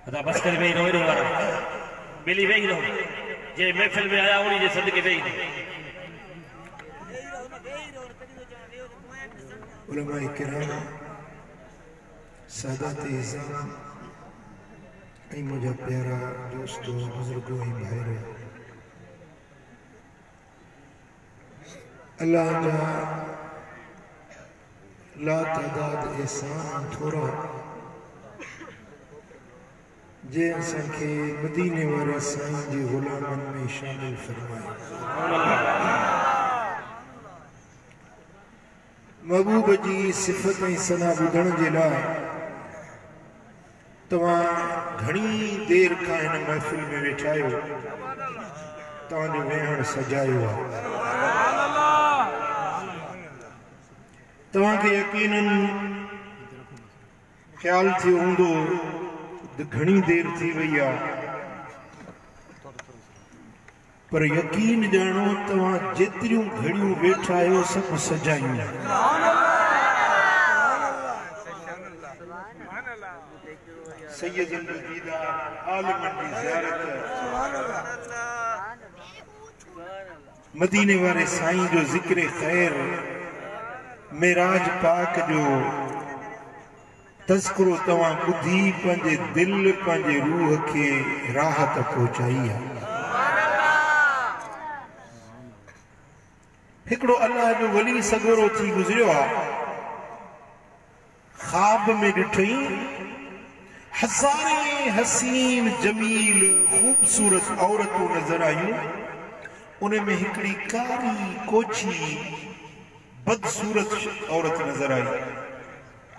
अदा बस कर वेही रहो वारा मिली वेही रहो जे महफिल में आया उन्हीं जे सदके वेही रहो उलमाए किराम सादात इज़ाम ऐं मुझा प्यारा दोस्तों बुजुर्गों ऐं भाइरो अल्लाह जा ला तादाद एहसान थोड़ा जे असां खे मदीने वारे साईं जे गुलामन में शामिल फरमाए महबूब जी सिफ़त ऐं सना ॿुधण जे लाइ तव्हां घणी देर खां हिन महफ़िल में वेठा आहियो तव्हांजो वेहण सजायो आहे तव्हांखे यकीनन ख़्याल थियो हूंदो घणी देर थी वई आहे पर यकीन ॼाणो तव्हां जेतिरियूं घड़ियूं वेठा आहियो सभु सजायूं सैयदुल दीदार आलमन जी ज़ियारत मदीने वारे साईं जो ज़िक्र ख़ैर मेराज पाक जो तज़किरो तव्हां ॿुधी पंहिंजे दिल पंहिंजे रूह खे राहत पहुचाई आहे हिकिड़ो अल्लाह जो वली सगोरो थी गुज़रियो आहे ख्वाब में ॾिठई हज़ारे हसीन जमील खूबसूरत औरतूं नज़र आयूं उन में हिकिड़ी कारी कोछी बदसूरत औरत नज़र आई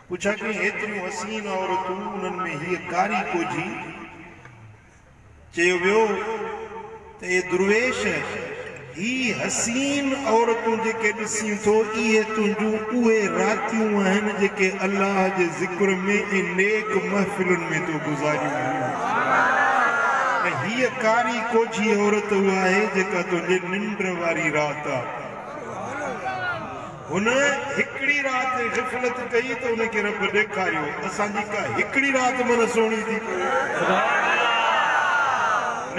पुछा कि हेतिरियूं हसीन औरतूं उन्हनि में हीअ कारी कोझी चयो वियो त ए दुर्वेश ही हसीन औरतूं जेके ॾिसी थो इहे तुंहिंजूं उहे रातियूं आहिनि जेके अल्लाह जे ज़िक्र में ऐं नेक महफ़िलुनि में तो गुज़ारियूं हुयूं ऐं हीअ कारी कोझी औरत उहा आहे जेका तुंहिंजे निंड वारी राति आहे हुन हिकिड़ी राति ग़फ़लत कई त हुनखे रब ॾेखारियो असांजी का हिकिड़ी राति मन सुहिणी थी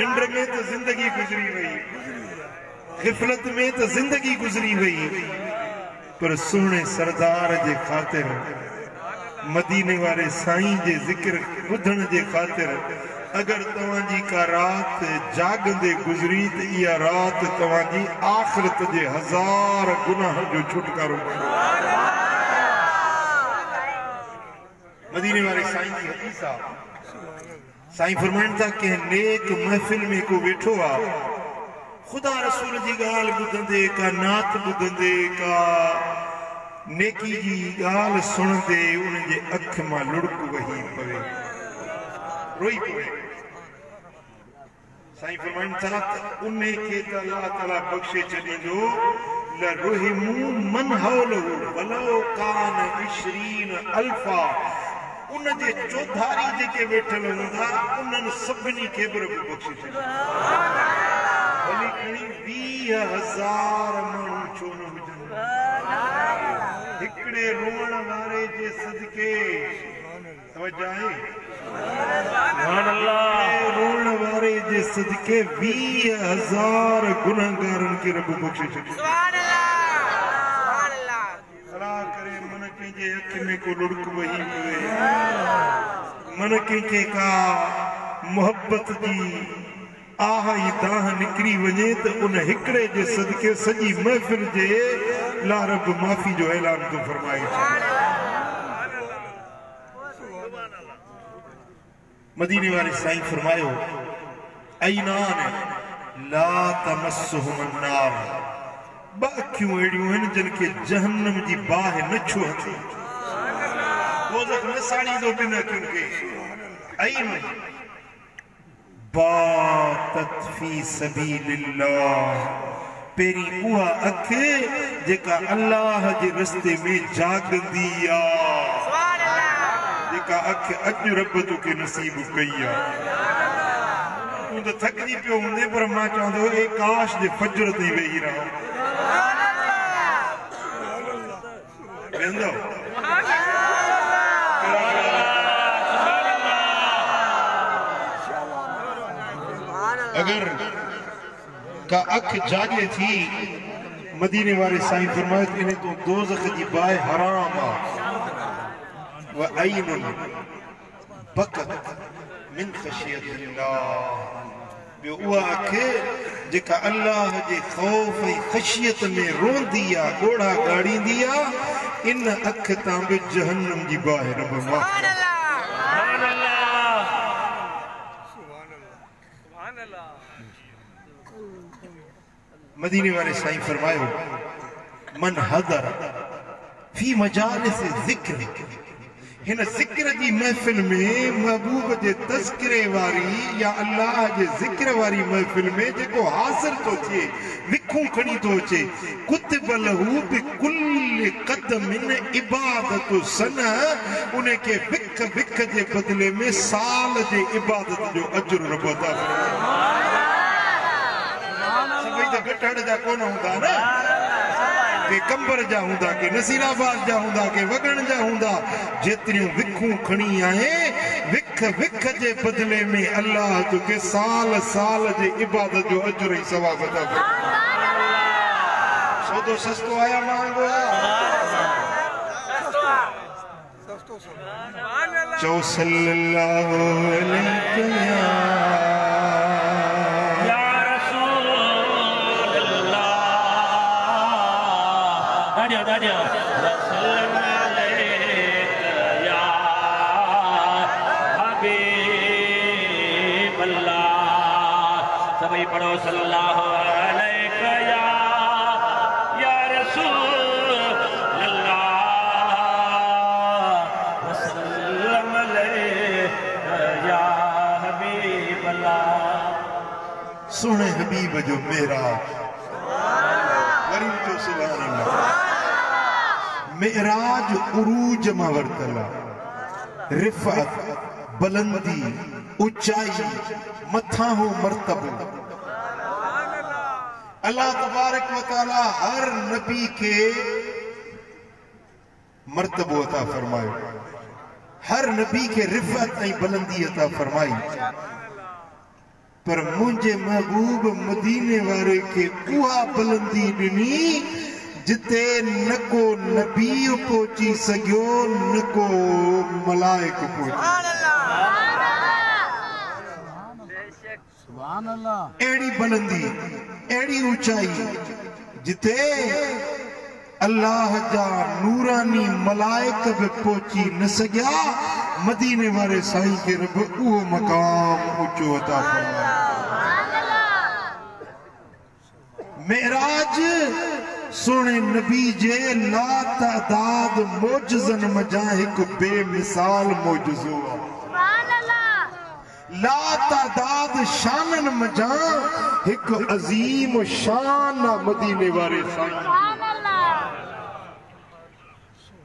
निंड में त ज़िंदगी गुज़री वई ग़फ़लत में त ज़िंदगी गुज़री वई पर सुहिणे सरदार जे ख़ातिर मदीने वारे साईं जे ज़िक्र ॿुधण जे ख़ातिर अगर तव्हांजी का रात जागंदे गुज़री त इहा रात तव्हांजी आख़िरत जे हज़ार गुनाह जो छुटकारो मदीने वारे साईं जी हदीस आहे साईं फरमाइनि था कि नेक महफ़िल में को वेठो आहे खुदा रसूल जी ॻाल्हि ॿुधंदे का नात ॿुधंदे का नेकी जी ॻाल्हि सुणंदे उन जे अख मां लुड़क वही पवे रोई पवे साईं फरमाइनि था त उन खे त अल्लाह ताला बख़्शे छॾींदो लरुहिमू मन हौलहु वलो कान इशरीन अल्फा उन जे चौधारी जेके वेठल हूंदा उन्हनि सभिनी खे बि रब बख़्शे छॾींदो भली खणी 20,000 माण्हू छो न हुजनि हिकिड़े रोअण वारे जे सदके तवज्जो आहे रोअण वारे जे सदके 20,000 गुनाहगारनि खे रब बख़्शे छॾींदो अल्लाह करे मन कंहिंजे अख में को लुड़क वही पवे मन कंहिंखे का मोहब्बत जी आह ई दाह निकिरी वञे त उन हिकिड़े जे सदके सॼी महफ़िल जे ला रब माफ़ी जो ऐलान तो फरमाए मदीने वाले साईं फरमायो ऐनान ला तमस्सुहुम अन्नार ॿ अखियूं अहिड़ियूं आहिनि जिन खे जहन्नम जी बाहि न छुहंदी दोज़ख न साड़ींदो ॿिनि अखियुनि खे ऐन बातत फी सबीलिल्लाह पहिरीं उहा अख जेका अल्लाह जे रस्ते में जागंदी आहे जेका अख अॼु रब तोखे नसीब कई आहे तूं त थकिजी पियो हूंदे पर मां चवंदो ए काश जे फजर ते वेही रहो वेंदो का अख जागे थी मदीने वाले साईं फरमाए इन्हें तो दोज़ख जी बाए हराम आ व ऐनुन बकत मिन खशियतिल्लाह बियो उहा अख जेका अल्लाह जे खौफ ऐं खशियत में रोंदी आ ॻोढ़ा ॻाड़ींदी आ इन अख तां बि जहन्नम जी बाहि रब माफ़ कर। मदीने वाले साईं फरमायो मन हदर फी मजालिस ज़िक्र हिन ज़िक्र जी महफ़िल में महबूब जे तज़किरे वारी या अल्लाह जे ज़िक्र वारी महफ़िल में जेको हासिल तो थिए विखूं खणी तो अचे कुतिब लहू बिकुल्लि क़दमिन इबादत सना उन के विख विख जे बदले में साल जे इबादत जो अजर रब अता फरमाए। सभई त गठड़ जा कोन हूंदा न के कंबर जा हुंदा के नसीराबाद जा हुंदा के वगण जा हुंदा जेतरियूं विखूं खणी आए विख विख जे बदले में अल्लाह तो के साल साल जे इबादत जो अजर ही सवाब अता फरमाए। सौदो सस्तो आया मांगो चौ सल्लल्लाहु अलैहि सभी पढ़ो सल्लल्लाहु अलैहि या रसूल अल्लाह वसल्लम अलैहि या हबीब अल्लाह। सुने हबीब जो मेराज वरी जो सुभान अल्लाह मेराज उरूज मां वरतला रिफत बुलंदी ऊंचाई मथा हो मर्तबो अल्लाह तबारक व तआला हर नबी के मर्तबो अता फरमायो हर नबी के रिफत ऐं बुलंदी अता फरमाई पर मुझे महबूब मदीने वाले के उहा बुलंदी ॾिनी जिते न को नबी पहुची सघियो न को मलाइक पहुची एड़ी बुलंदी एड़ी ऊंचाई जिते अल्लाह जा नूरानी मलाइक भी पहुची न सघिया मदीने वाले साईं के रब उहो मकाम ऊंचो अता फरमाए। मेराज सोने नबी जे ला तादाद मोजज़न मजा एक बेमिसाल मोजज़ो ला तादाद शानन मजा एक अजीम शान मदीने वाले साईं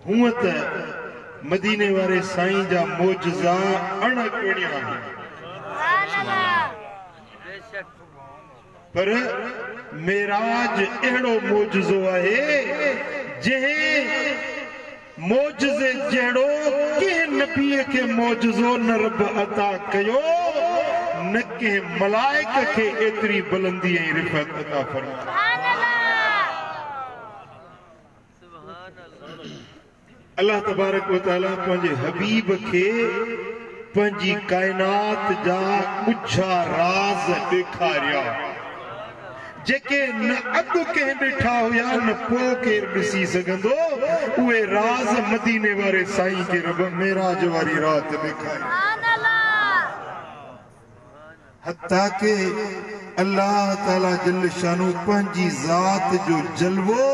हुआ त मदीने वाले साईं जा मोजज़ा अणगिणिया पर मेराज एड़ो मोजज़ो है जंहिं मोजज़े जहिड़ो कंहिं नबीअ खे मोजज़ो न रब अता कयो न कंहिं मलाइक खे एतिरी बुलंदी ऐं रिफ़त अता फरमाई। अल्लाह तबारक व तआला पंहिंजे हबीब खे पंहिंजी कायनात जा ऊंचा राज ॾेखारिया जेके न अॻु कंहिं ॾिठा हुया न पोइ केरु ॾिसी सघंदो उहे राज मदीने वारे साईं खे रब मेराज वारी रात ॾेखारी हत्ता के अल्लाह ताला जल शानो पंहिंजी ज़ात जो जलवो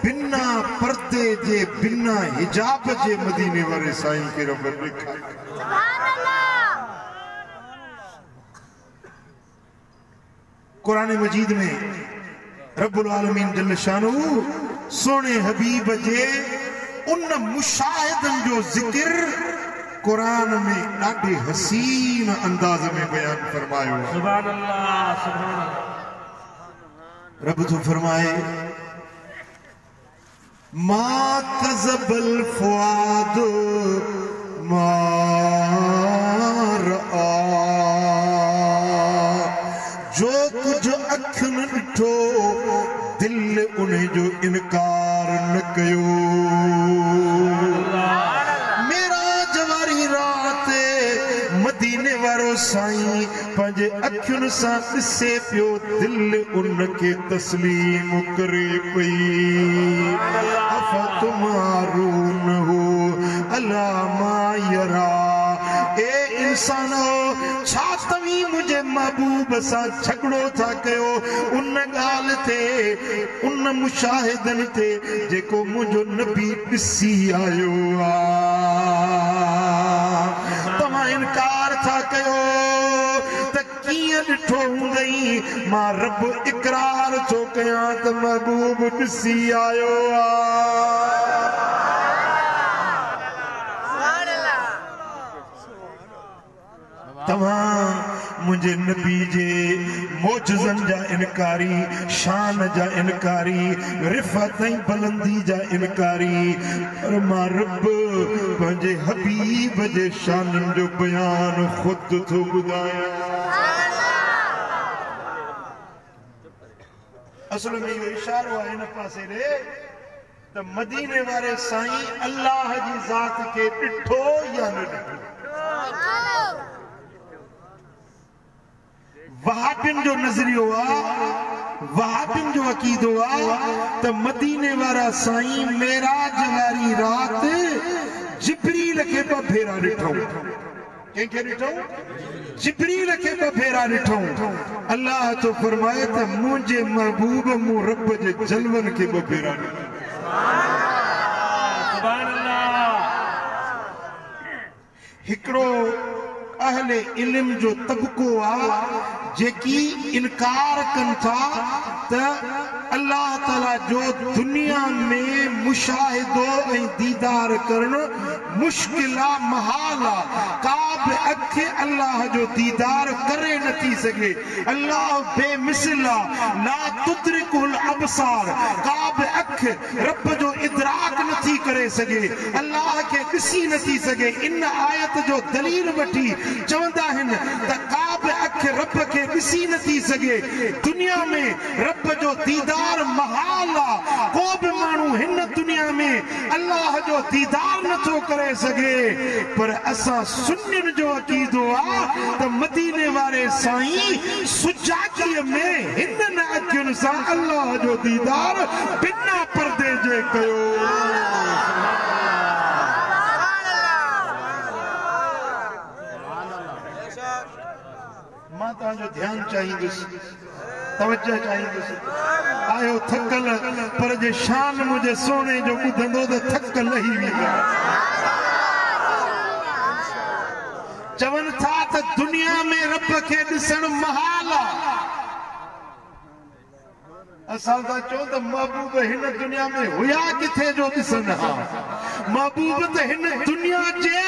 बिना पर्दे जे बिना हिजाब जे मदीने वारे साईं खे रब ॾेखारी। कुरान मजीद में रब्बुल आलमीन जल शानो सोने हबीब जे उन मुशाहिदन जो जिक्र कुरान में ॾाढे हसीन अंदाज में बयान फरमायो। सुभान अल्लाह सुभान अल्लाह। रब तो फरमाए मा कज़बल फुआद मा रआ जो कुछ अख न पंहिंजे अखियुनि सां ॾिसे पियो दिलि उनखे तस्लीम करे पई अफतुमारूनहु अला मा यरा ए इंसानो छा तव्हीं मुंहिंजे महबूब सां झगड़ो था कयो उन ॻाल्हि ते उन मुशाहिदनि ते जेको मुंहिंजो नबी ॾिसी आयो आहे तव्हां इनकार था कयो त कीअं ॾिठो हूंदई मां रब इकरार थो कयां त महबूब ॾिसी आयो आहे तव्हां मुंहिंजे नबी जे मोजज़नि जा इनकारी शान जा इनकारी रिफ़त ऐं बुलंदी जा इनकारी पर मां रब पंहिंजे हबीब जे शाननि जो बयान ख़ुद थो ॿुधायां असल में इहो इशारो आहे हिन पासे ॾे त मदीने वारे साईं अल्लाह जी ज़ात खे ॾिठो या न ॾिठो वहाबियुनि जो नज़रियो आहे वहाबियुनि जो अक़ीदो आहे त मदीने वारा साईं मेराज वारी राति जिब्रील खे ॿ भेरा ॾिठो कंहिंखे ॾिठो जिब्रील खे ॿ भेरा ॾिठो अल्लाह तो फरमाए त मुंहिंजे महबूब मूं रब जे जलवनि खे ॿ भेरा ॾिठो सुभान अल्लाह हिकिड़ो अहले इल्म जो तबको आहे जेकी इनकार कनि था त अल्लाह ताला जो दुनिया में मुशाहिदो ऐं दीदार करणु मुश्किल आहे महाल आहे का बि अख अल्लाह जो दीदार करे नथी सघे अल्लाह बेमिसल आहे ला तुद्रिकुल अबसार का बि अख रब जो इदराक नथी करे सघे अल्लाह खे ॾिसी नथी सघे इन आयत जो दलील वठी चवंदा आहिनि त का बि अख रब खे ॾिसी नथी सघे दुनिया में रब जो दीदार महाल आहे को बि माण्हू हिन दुनिया में अल्लाह जो दीदार नथो करे सघे पर असां सुन्नियुनि जो अक़ीदो आहे त मदीने वारे साईं सुजाॻीअ में हिननि अखियुनि सां अल्लाह जो दीदार बिना पर्दे जे कयो मां तव्हांजो ध्यानु चाहींदुसि तवजह चाहींदुसि आयो थकल पर जे शान मुंहिंजे सोने जो ॿुधंदो त थक लही वेंदा चवनि था त दुनिया में रब खे ॾिसणु महाल आहे असां था चऊं त महबूब हिन दुनिया में हुया किथे जो ॾिसनि हा महबूब त हिन दुनिया जे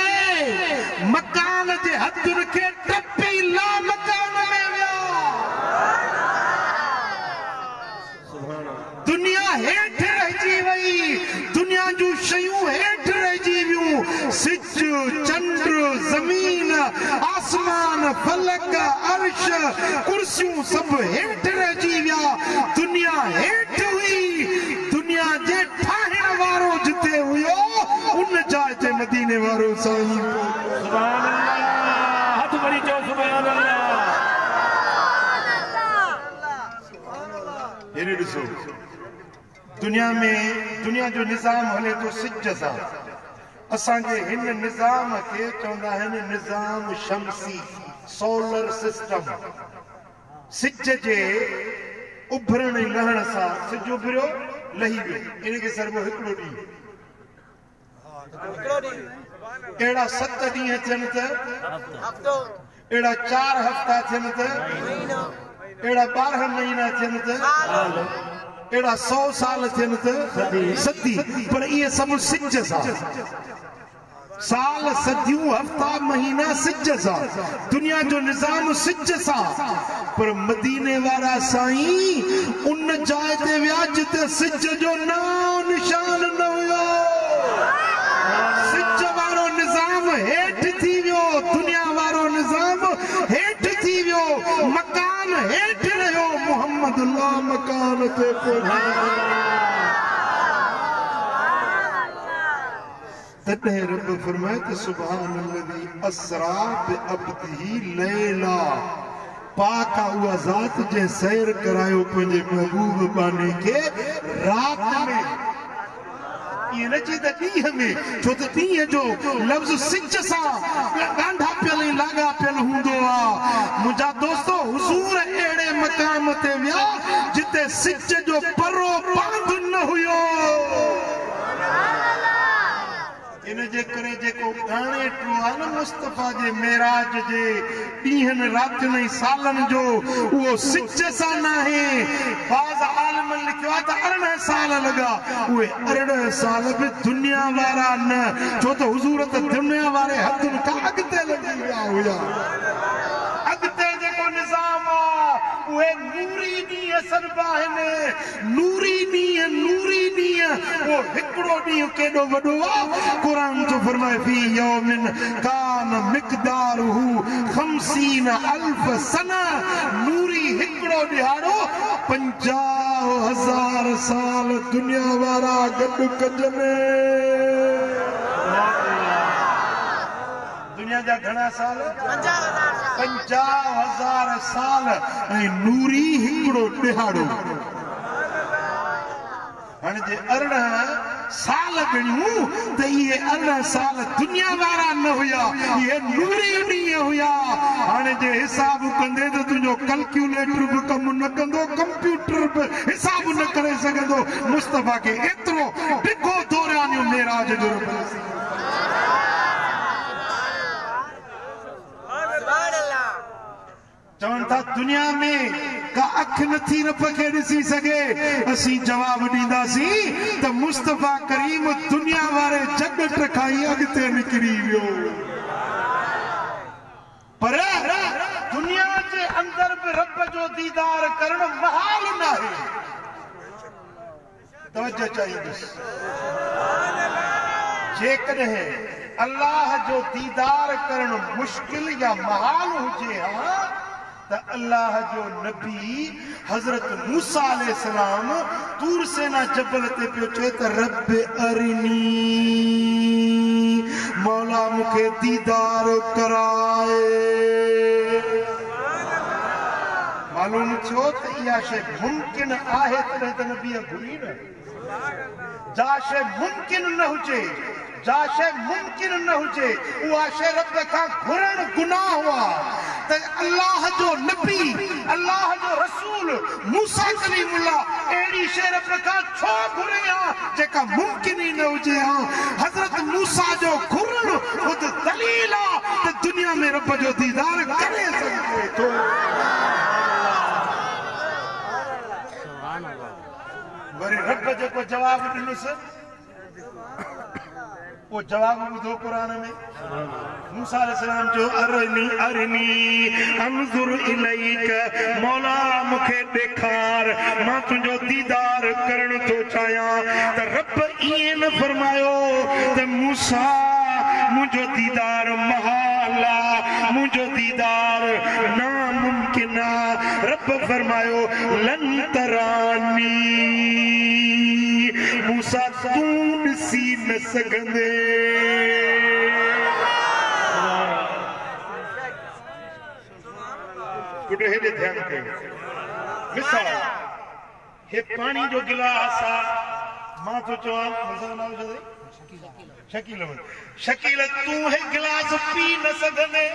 मकान जे हथुनि खे टपी ला मकान में विया दुनिया हेठि रहिजी वई दुनिया जूं शयूं हेठि रहिजी वियूं सिज चंड ज़मीन आसमान फलक अर्श कुर्सियूं सभु हेठि रहिजी विया दुनिया हेठि हुई दुनिया जे ठाहिण वारो जिते हुयो उन जाइ ते मदीने वारो साईं सुभान अल्लाह हथ भरी चओ सुभान अल्लाह हेॾे ॾिसो दुनिया में दुनिया जो निज़ाम हले थो सिज सां असांजे हिन निज़ाम खे चवंदा आहिनि निज़ाम शमसी सोलर सिस्टम सिज जे उभरण ऐं लहण सां सिज उभरियो लही वियो इनखे सरबो हिकिड़ो ॾींहुं अहिड़ा 7 ॾींहं थियनि त अहिड़ा 4 हफ़्ता थियनि त अहिड़ा 12 महीना थियनि त अहिड़ा 100 साल थियनि त सदी पर इहे सभु सिज सां साल सदियूं हफ़्ता महीना सिज सां दुनिया जो निज़ाम सिज सां पर मदीने वारा साईं उन जाइ ते विया जिते सिज जो नाम निशान न हुयो सिज वारो निज़ाम हेठि थी वियो दुनिया वारो निज़ाम हेठि थी वियो मकान हेठि रहियो मोहम्मद अल्लाह मकान ते तॾहिं रब फरमाए त सुभान अल्लज़ी असरा बिअब्दिही लैला पाक उहा ज़ात जे सैर करायो पंहिंजे महबूब बाने खे रात में ये नची त ॾींहं में छो त ॾींहं जो लफ़्ज़ सिज सां ॻांढा पियल ऐं लाॻा पियल हूंदो आहे मुंहिंजा दोस्तो हुज़ूर अहिड़े मक़ाम ते विया जिते सिज जो परो पांधु न हुयो इन जे करे जेको गाणे टो आहे न मुस्तफ़ा जे मेराज जे ॾींहंनि रातियुनि ऐं सालनि जो उहो सिज सां न आहे बाज़ आलिमनि लिखियो आहे त 18 साल लॻा उहे 18 साल बि दुनिया वारा न छो त हुज़ूर त दुनिया वारे हथुनि खां अॻिते लॻी विया हुया अॻिते जेको निज़ाम आहे उहे नूरी ॾींहं सॾिबा आहिनि नूरी ॾींहं उहो हिकिड़ो ॾींहुं केॾो वॾो आहे क़ुरान जो फरमाए फी यौमिन कान मिक़दारुहु 50,000 सना नूरी हिकिड़ो ॾिहाड़ो 50,000 साल दुनिया वारा गॾु कजनि दुनिया जा घणा साल 50,000 साल ऐं नूरी हिकिड़ो ॾिहाड़ो हाणे जे 18 साल गणियूं त इहे 18 साल दुनिया वारा न हुया इहे नूरी ॾींहं हुया हाणे जे हिसाब कंदे त तुंहिंजो कैलकुलेटर बि कमु न कंदो कंप्यूटर बि हिसाब न करे सघंदो मुस्तफ़ा खे एतिरो डिघो दौरानियो मेराज जो चवनि था दुनिया में का अख नथी रब खे ॾिसी सघे असीं जवाब ॾींदासीं त मुस्तफ़ा करीम दुनिया वारे जगत खां ई अॻिते निकिरी वियो पर दुनिया जे अंदर बि रब जो दीदार करणु महाल न आहे तवजो चाहींदुसि जेकॾहिं अल्लाह जो दीदार करणु मुश्किल या महाल हुजे हा त अल्लाह जो नबी हज़रत मूसा अलैहिस्सलाम तूर सेना जबल ते पियो चए त रब अरिनी मौला मूंखे दीदार कराए मालूम थियो त इहा शइ मुमकिन आहे तॾहिं त नबीअ घुरी न जा शइ मुमकिन न हुजे जा शइ मुमकिन न हुजे उहा शइ रब खां घुरणु गुनाह हुआ त अल्लाह जो नबी अल्लाह जो रसूल मूसा कलीमुल्लाह अहिड़ी शइ रब खां छो घुरे हा जेका मुमकिन ई न हुजे हा हज़रत मूसा जो घुरणु ख़ुदि दलील आहे त दुनिया में रब जो दीदार करे सघे थो वरी रब जेको जवाब ॾिनुसि वो जवाब ॿुधो क़ुरान में मूसा अलैहिस्सलाम जो अरनी अंजुर इलैक मौला मूंखे ॾेखार मां तुंहिंजो दीदार करणु थो चाहियां त रब ईअं न फरमायो त मूसा मुंहिंजो दीदार महाल आहे मुंहिंजो दीदार नामुमकिन आहे रब फरमायो लन तरानी मूसा तूं ॾिसी न सघंदे पुट हेॾे ध्यानु कयो मिसाल हे पाणी जो गिलास आहे मां थो चवां शकील तूं हे गिलास पी न सघंदे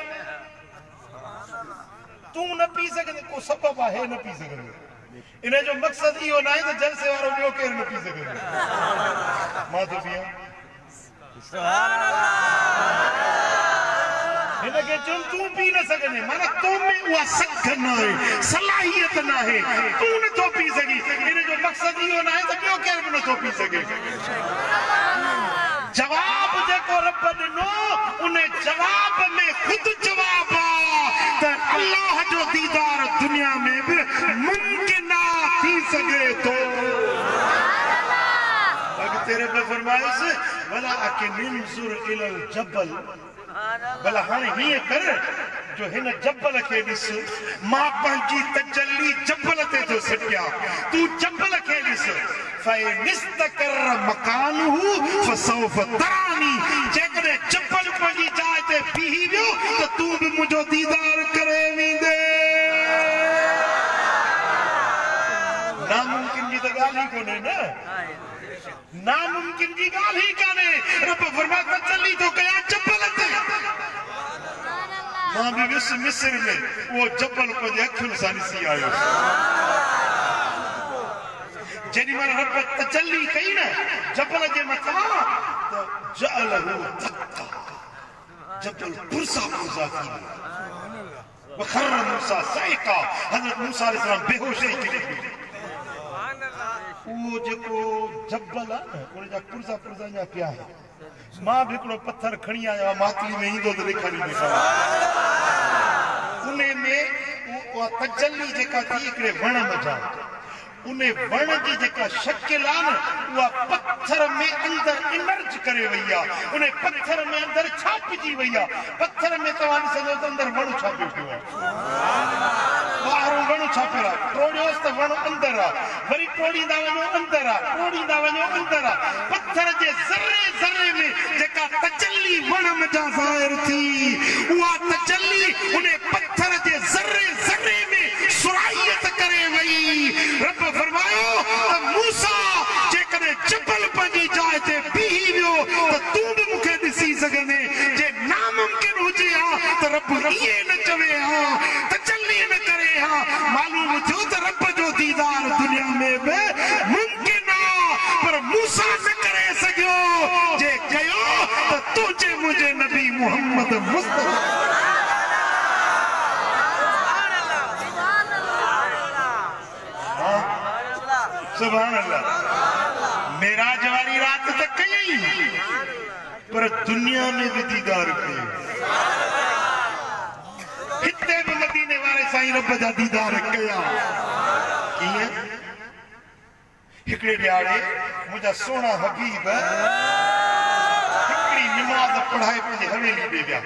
तूं न पी सघंदे को सबब आहे न पी सघंदे इन जो मक़सद इहो न आहे त जलसे वारो ॿियो केरु न पी सघंदो मां थो पियां हिनखे चुन तूं पी न सघंदे माना तो में उहा सख न आहे सलाहियत न आहे तूं नथो पी सघीं इन जो मक़सद इहो न आहे त ॿियो केरु बि नथो पी सघे जवाब जेको रब ॾिनो उन जवाब में ख़ुदि जवाब आहे त अल्लाह जो दीदार दुनिया में बि मुमकिन थी सघे थो अॻिते रब फरमायोसि भला अके निंजुर इलल जबल भला हाणे हीअं कर जो हिन जबल खे ॾिस मां पंहिंजी तजल्ली जबल ते थो सटियां तूं जबल खे ॾिस फइनिस्तकर मकानुहु फसौफ तरानी जेकॾहिं जबल पंहिंजी जाइ ते बीही वियो त तूं बि मुंहिंजो दीदार करे वेंदे ना नामुमकिन जी गाल ही काने रब फरमाता चली तो कया जबल ते मां भी विस मिस्र में वो जबल को अखियुन सां ॾिसी आयो जेडी मन रब तजल्ली कई ना जबल जे मथा तो जअलहु दक्का जबल पुरसा पुरसा थी वखर मूसा साइका हजरत मूसा अलैहिस्सलाम बेहोश ही थी वो जेको जबल आ उन जा पुरसा पुरसा जा पिया है मां भी हिकिड़ो पत्थर खणी आयो मातली में ईंदो त ॾेखारी उने में वो तजल्ली जेका थी हिकिड़े वण मथां उने वण जी जेका शकिल आ न उहा पत्थर में अंदर इमर्ज करे वई आ उने पत्थर में अंदर छापजी वई आ पत्थर में तव्हां ॾिसंदो त अंदर वण छापियो पियो आहे ॿाहिरों वण छापियल आहे टोड़ियोसि त वण अंदर आहे वरी टोड़ींदा वञो अंदर आहे टोड़ींदा वञो अंदर आहे पत्थर जे ज़र्रे ज़र्रे में जेका तजल्ली वण मथां ज़ाहिर थी उहा तजल्ली उने पत्थर जे ज़र्रे ज़र्रे में सुराहियत करे वई रब फरमायो त मूसा जेकॾहिं जबल पंहिंजी जाइ ते बीही वियो त तूं बि मूंखे ॾिसी सघंदे जे नामुमकिन हुजे हा त रब इहे न चवे हा तजल्ली न करे हा मालूम थियो त रब जो दीदार दुनिया में बि मुमकिन आहे पर मूसा न करे सघियो जे कयो त तुंहिंजे मुंहिंजे नबी मोहम्मद मुस्तफा सुभान अल्लाह मेराज वाली रात तक कई पर दुनिया में भी दीदार कई हिते भी मदीने वाले साईं रब जा दीदार कया कीअं हिकिड़े ॾियारे मुंहिंजा सोना हबीब हिकिड़ी निमाज़ पढ़ाए पंहिंजी हवेली में विया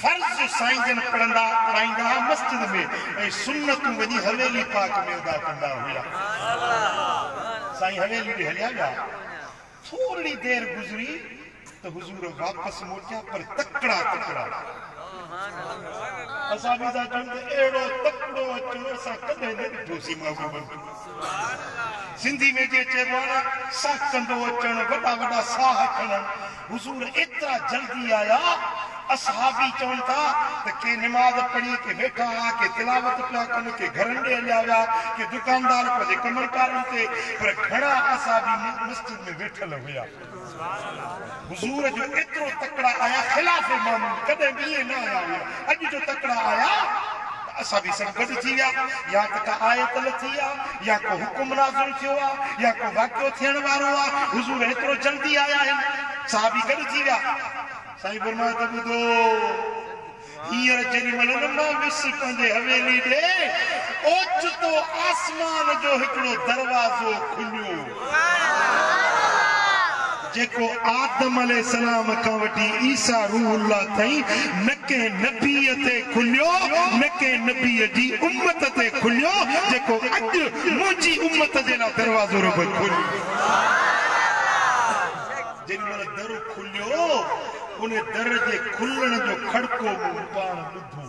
फर्ज साईं जन पढ़ाईंदा मस्जिद में ऐं सुन्नतूं वञी हवेली पाक में अदा कंदा हुआ साईं हवेली में हलिया विया थोड़ी देर गुज़री तो हुजूर वापस मोटिया पर तकड़ा असां बि था चऊं त अहिड़ो तकड़ो अचणो असां कॾहिं न ॾिठोसीं महबूबनि सिंधी में जे चइबो आहे न साह कंदो अचणु वॾा वॾा साह खणनि हुजूर एतिरा जल्दी आया असहाबी चवनि था त के निमाज़ पढ़ी के वेठा हुआ के तिलावत पिया कनि के घरनि ॾे हलिया विया के दुकानदार पंहिंजे कमरकारनि ते पर घणा असहाबी मस्जिद में वेठल हुया हुजूर जो एतिरो तकड़ा आया ख़िलाफ़ मामूल कॾहिं बि इहे न आया हुया अॼु जो तकड़ा आया असां बि सभु गॾु थी विया या त का आयत लथी आहे या को हुकुम नाज़िल थियो आहे या को वाक़ियो थियण वारो आहे हुजूर एतिरो जल्दी आया आहिनि सहाबी गॾु थी विया साईं फरमायो त ॿुधो हींअर जेॾी महिल न मां वियुसि पंहिंजे हवेली ॾे ओचितो आसमान जो हिकिड़ो दरवाज़ो खुलियो जेको आदम अलैहिस्सलाम खां वठी ईसा रूहुल्लाह ताईं न के नबीअ ते खुलियो न के नबीअ जी उम्मत ते खुलियो जेको अॼु मुंहिंजी उम्मत जे लाइ दरवाज़ो रब खोलियो जेॾी महिल दर खुलियो उन दर जे खुलण जो खड़को मूं पाण ॿुधो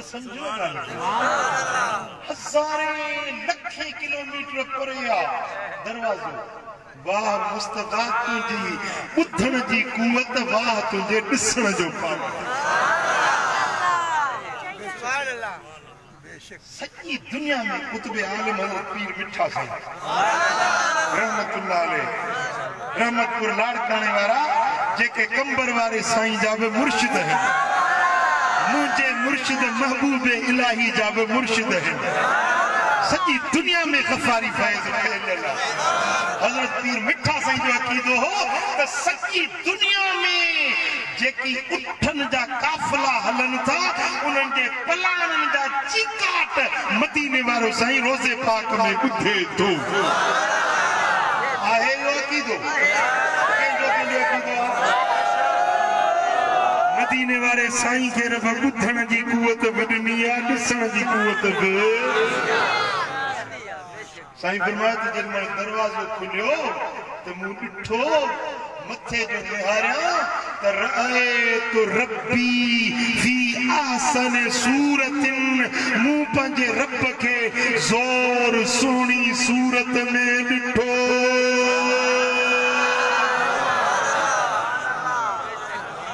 समझो हज़ारे लखे किलोमीटर परे आहे दरवाज़ो वाह मुस्तफा तुंहिंजी ॿुधण जी कुवत वाह तुंहिंजे ॾिसण जो पाण सॼी दुनिया में कुतुब आलम हज़रत पीर मिठा साईं रहमतुल्लाह अलैह रहमतपुर लाड़काने वारा जेके कंबर वारे साईं जा बि मुर्शिद आहिनि मुझे मुर्शिद महबूब इलाही जा बि मुर्शिद आहिनि सॼी दुनिया में गफ़ारी फैज़ फैलियल आहे हज़रत पीर मिठा साईं जो अक़ीदो हो त सॼी दुनिया में जेकी उठनि जा काफ़िला हलनि था उन्हनि जे पलाणनि जा चीकाट मदीने वारो साईं रोज़े पाक में ॿुधे थो आहे इहो अक़ीदो मदीने वारे साईं खे रब ॿुधण जी कुवत बि ॾिनी आहे ॾिसण जी कुवत बि साईं फरमायो त जेॾी महिल दरवाज़ो खुलियो त मूं ॾिठो मथे जो निहारिया त रअयतु रब्बी फी आसन सूरतिन मूं पंहिंजे रब खे ज़ोर सुहिणी सूरत में ॾिठो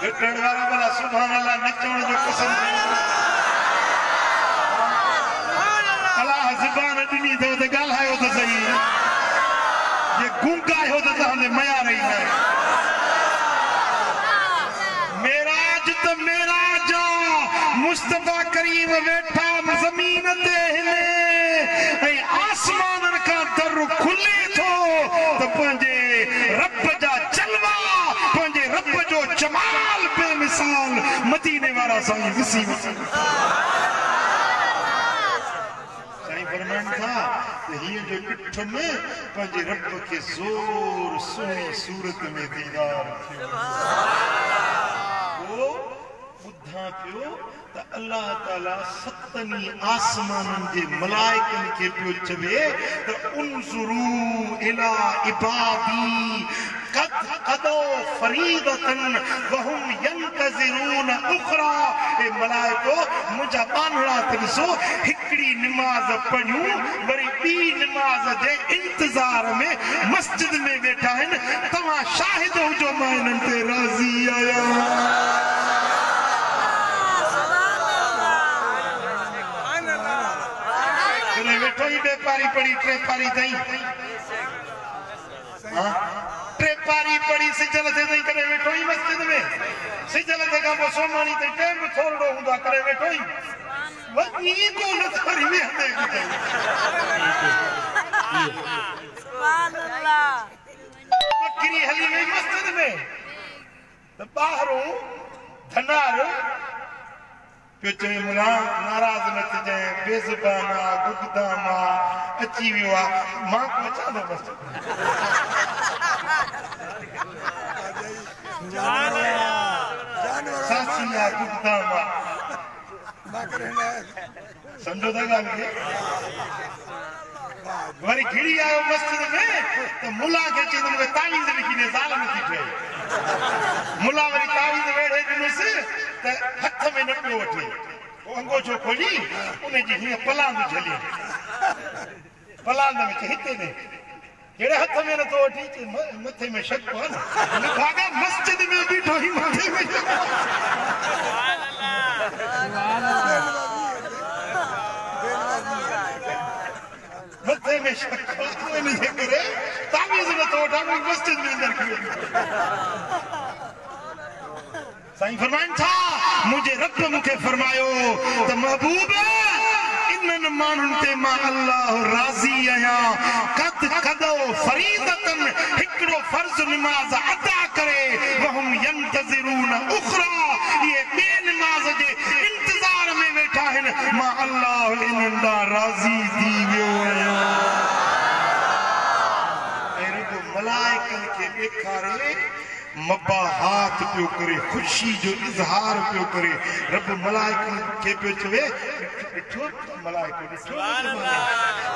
ॾिठण वारा भला सुभाणे अल्लाह नचण जो कसम अल्लाह ज़ुबान ॾिनी अथव त ॻाल्हायो त सही जे गूंगा आहियो त तव्हांजे मयार ई न मेराज त मेराज मुस्तफा करीम वेठा ज़मीन ते हिले ऐं आसमाननि खां दर खुले थो त पंहिंजे रब जा जलवा पंहिंजे रब जो जमाल बेमिसाल मदीने वारा साईं ॾिसी साईं फरमाइनि था त हीअं जो ॾिठुमि पंहिंजे रब खे ज़ोर सुहिणी सूरत में दीदार थियो ॿुधां पियो त अल्लाह ताला सतनी आसमाननि जे मलाइकनि खे पियो चवे त उनज़ुरू इला इबादी قد قضوا فريضة وهم ينتظرون أخرى اے ملائکو مجھا بانڑا ترسو ہکڑی نماز پڑھیوں وری بی نماز جے انتظار میں مسجد میں بیٹھا ہے تمہاں شاہد ہو جو میں انہن تے راضی آیا کرے بیٹھو ہی بے پاری پڑی ٹرے پاری دائیں टे पारी पड़ी सिजल ते नहीं करे वेठो ही मस्जिद में सिजल ते का वो सोमानी ते टाइम थोड़ो हुंदा करे वेठो ही वनी को न थारी में हटे की सुभान अल्लाह बकरी हली में मस्जिद में तो बाहरों धनार पियो मुला नाराज न थिजे बेज़ुबाना गुददामा अची वियो आहे मां को अचां थो मस्जिद सासिया गुददामा समझो था ॻाल्हि खे वरी घिड़ी आयो मस्जिद में तो मुला खे चई मूंखे तावीज़ लिखी ॾे ज़ाल नथी ठहे मुला वरी तावीज़ वेड़े ॾिनुसि त हथ में न पियो वठे अंगोछो खोली उनजी हीअं पलांद झली पलांद में चई हिते ॾे जहिड़े हथ में नथो वठी मथे में शक आहे न भागा मस्जिद में बीठो ही मथे में मथे में शक इनजे करे तावीज़ नथो वठां मस्जिद में अंदर खड़ी साईं फरमाइनि था मुझे रब मुखे फरमायो त महबूब इन्हनि माण्हुनि ते मां अल्लाह राज़ी आहियां कद कदो फरीदतन हिकिड़ो फर्ज़ निमाज़ अदा करे वहुम यंतज़िरून उखरा ये ॿिए निमाज़ जे इंतज़ार में वेठा आहिनि मां अल्लाह इन्हनि ॾांहुं राज़ी थी वियो आहियां ऐं रुॻो मलाइकनि खे ॾेखारे मबाहात पियो करे खुशी जो इज़हार पियो करे रब मलाइकनि खे पियो चवे ॾिठो मलाइको ॾिठो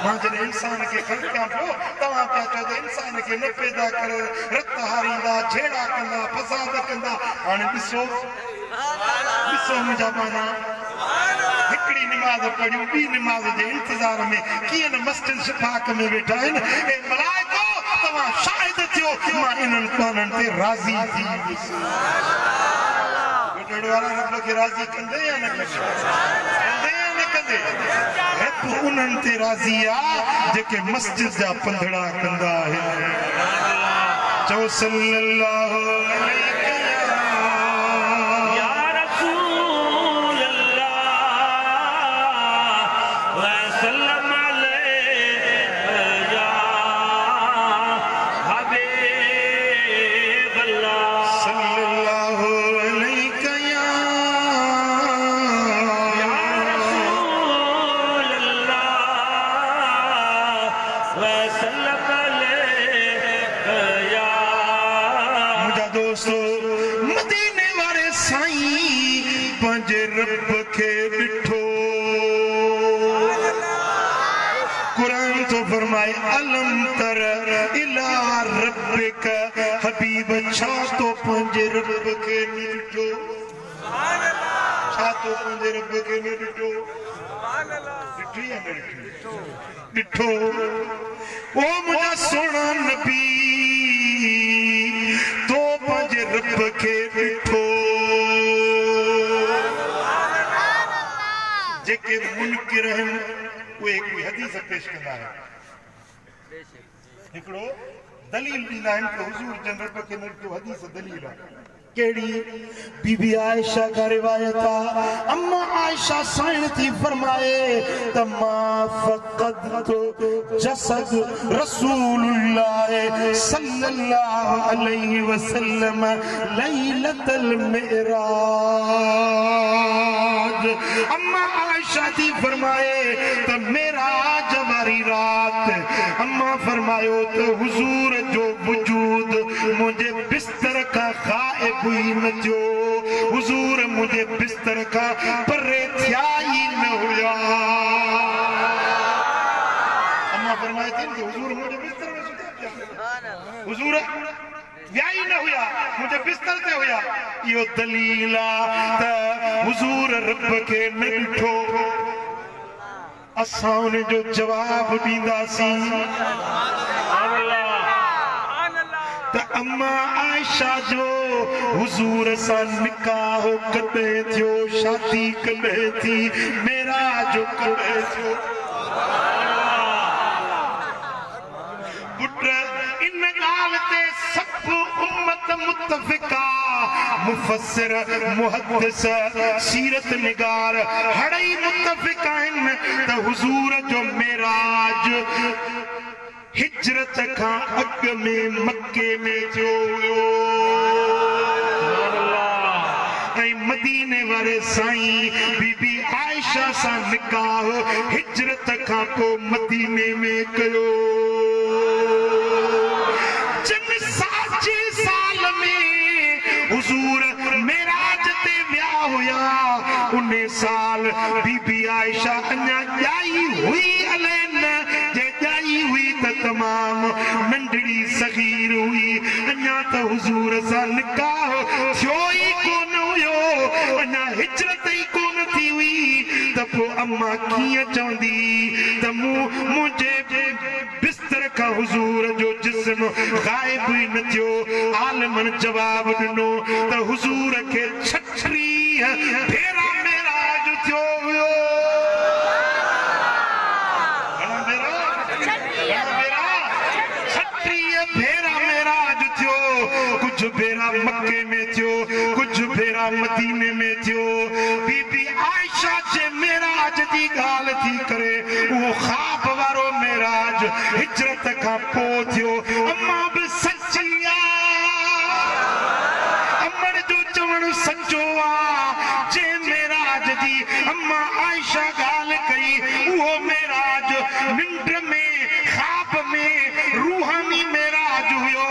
मां जॾहिं इंसान खे ख़लक़ां पियो तव्हां पिया चओ त इंसान खे न पैदा कर रत हारींदा छेड़ा कंदा फसाद कंदा हाणे ॾिसो मुंहिंजा माना हिकिड़ी निमाज़ पढ़ियूं ॿी निमाज़ जे इंतज़ार में कीअं न मस्जिद शिफ़ाक में वेठा आहिनि ऐं मलाइको तव्हां शाहिद थियो मां इन्हनि काननि ते राज़ी थी वियुसि ॿुधण वारा रब खे राज़ी कंदे या न कंदे रब उन्हनि ते राज़ी आहे जेके मस्जिद जा पंधड़ा कंदा आहिनि चओ सल्लल्लाहु अलैहि मदीने वारे साईं पंहिंजे रब खे ॾिठो क़ुरान तो फरमाए अलम तर इला रब्बिक हबीब हबीब छा तो पंहिंजे रब खे न ॾिठो छा तो पंहिंजे रब खे न ॾिठो ॾिठी या न ॾिठी ॾिठो ओ मुंहिंजा सोना नबी तो पंहिंजे रब खे ॾिठो जेके मुनकिर आहिनि उहे हिकिड़ी हदीस पेश कंदा आहिनि हिकिड़ो दलील ॾींदा आहिनि त हुज़ूर जन रब खे न ॾिठो हदीस दलील आहे केड़ी बीबी आयशा का रिवायत अम्मा आयशा साइन थी फरमाए तमा फक़द जसद रसूलुल्लाह सल्लल्लाहु अलैहि वसल्लम लैलतल मिराज अम्मा आयशा थी फरमाए त मेराज वारी रात अम्मा फरमायो त हुजूर जो वजूद मुझे बिस्तर का गायब हुई न जो हुजूर मुझे बिस्तर का परे थिया ही न हुआ अम्मा फरमाए थी कि हुजूर मुझे बिस्तर में सुता पिया हुजूर विया ही न हुआ मुझे बिस्तर ते हुआ यो दलील त हुजूर रब के न ॾिठो असां उन जो जवाब ॾींदासीं त अम्मा आयशा जो हुजूर सां निकाह कॾहिं थियो शादी कॾहिं थी मेराज कॾहिं थियो पुट इन ॻाल्हि ते सभु उम्मत मुतफ़िका मुफ़स्सिर मुहद्दिस सीरत निगार हड़ई मुतफ़िक आहिनि त हुजूर जो मेराज हिजरत का अग में मक्के में थियो हुयो ऐं मदीने वारे साईं बीबी आयशा सां निकाह हिजरत खां पोइ मदीने में कयो जिन साचे साल में हुजूर मेराज ते विया हुया उन साल बीबी आयशा अञा ॼाई हुई अलेन जे ॼाई हुई त तमाम नंढड़ी सगीर हुई अञा त हुजूर सां निकाह थियो ई कोन हुयो अञा हिजरत ई कोन थी हुई त पोइ अम्मा कीअं चवंदी त मुंहिंजे बिस्तर खां हुजूर जो जिस्म गायब ई न थियो आलमन जवाब ॾिनो त हुजूर खे 36 भेरा मेराज थियो हुयो कुछ भेरा मक्के में थियो कुछ भेरा मदीने में थियो बीबी आयशा जे मेराज जी ॻाल्हि थी करे वो ख्वाब वारो मेराज हिजरत खां पोइ थियो अम्मा बि सची अमड़ जो चवण सचो जे मेराज जी अम्मा आयशा ॻाल्हि कई वो मेराज निंड में ख्वाब में रूहानी मेराज हुयो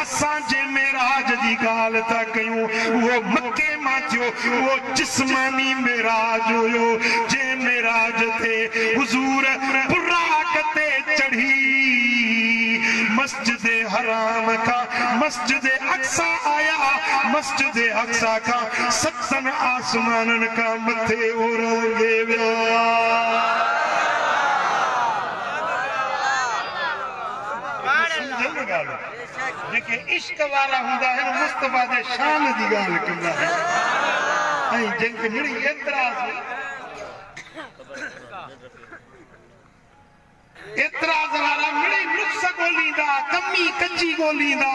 असां जे मेराज जी ॻाल्हि था कयूं वो मक्के मां थियो वो जिस्मानी मेराज हुयो जे मेराज ते हुजूर बुराक ते चढ़ी मस्जिद हराम का मस्जिद अक्सा आया मस्जिद अक्सा का 7 आसमानन का मथे ओरंगे विया जेके इश्क वारा हूंदा आहिनि मुस्तफा जे शान जी ॻाल्हि कंदा आहिनि ऐं जंहिंखे मिड़ी एतिराज़ वारा मिड़ी नुक्स ॻोल्हींदा कमी कची ॻोल्हींदा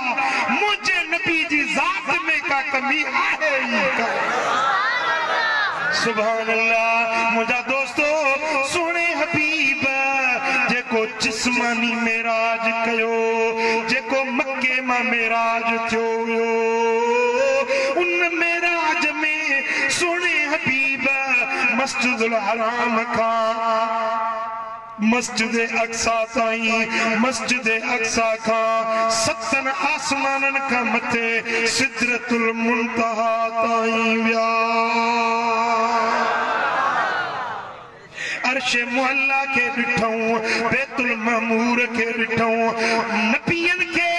मुंहिंजे नबी जी ज़ात में का कमी आहे ई कान सुभान अल्लाह मुंहिंजा दोस्तो सोने हबीब जेको जिस्मानी मेराज कयो जेको मक्के मां मेराज थियो हुयो उन मेराज में सोने हबीब मस्जिदुल हराम खां मस्जिद अक्सा ताईं मस्जिद अक्सा खां 7 आसमानन खां मथे सिदरतुल मुंतहा ताईं विया अर्श मुअल्ला के ॾिठऊं बैतुल मामूर के ॾिठऊं नबियन के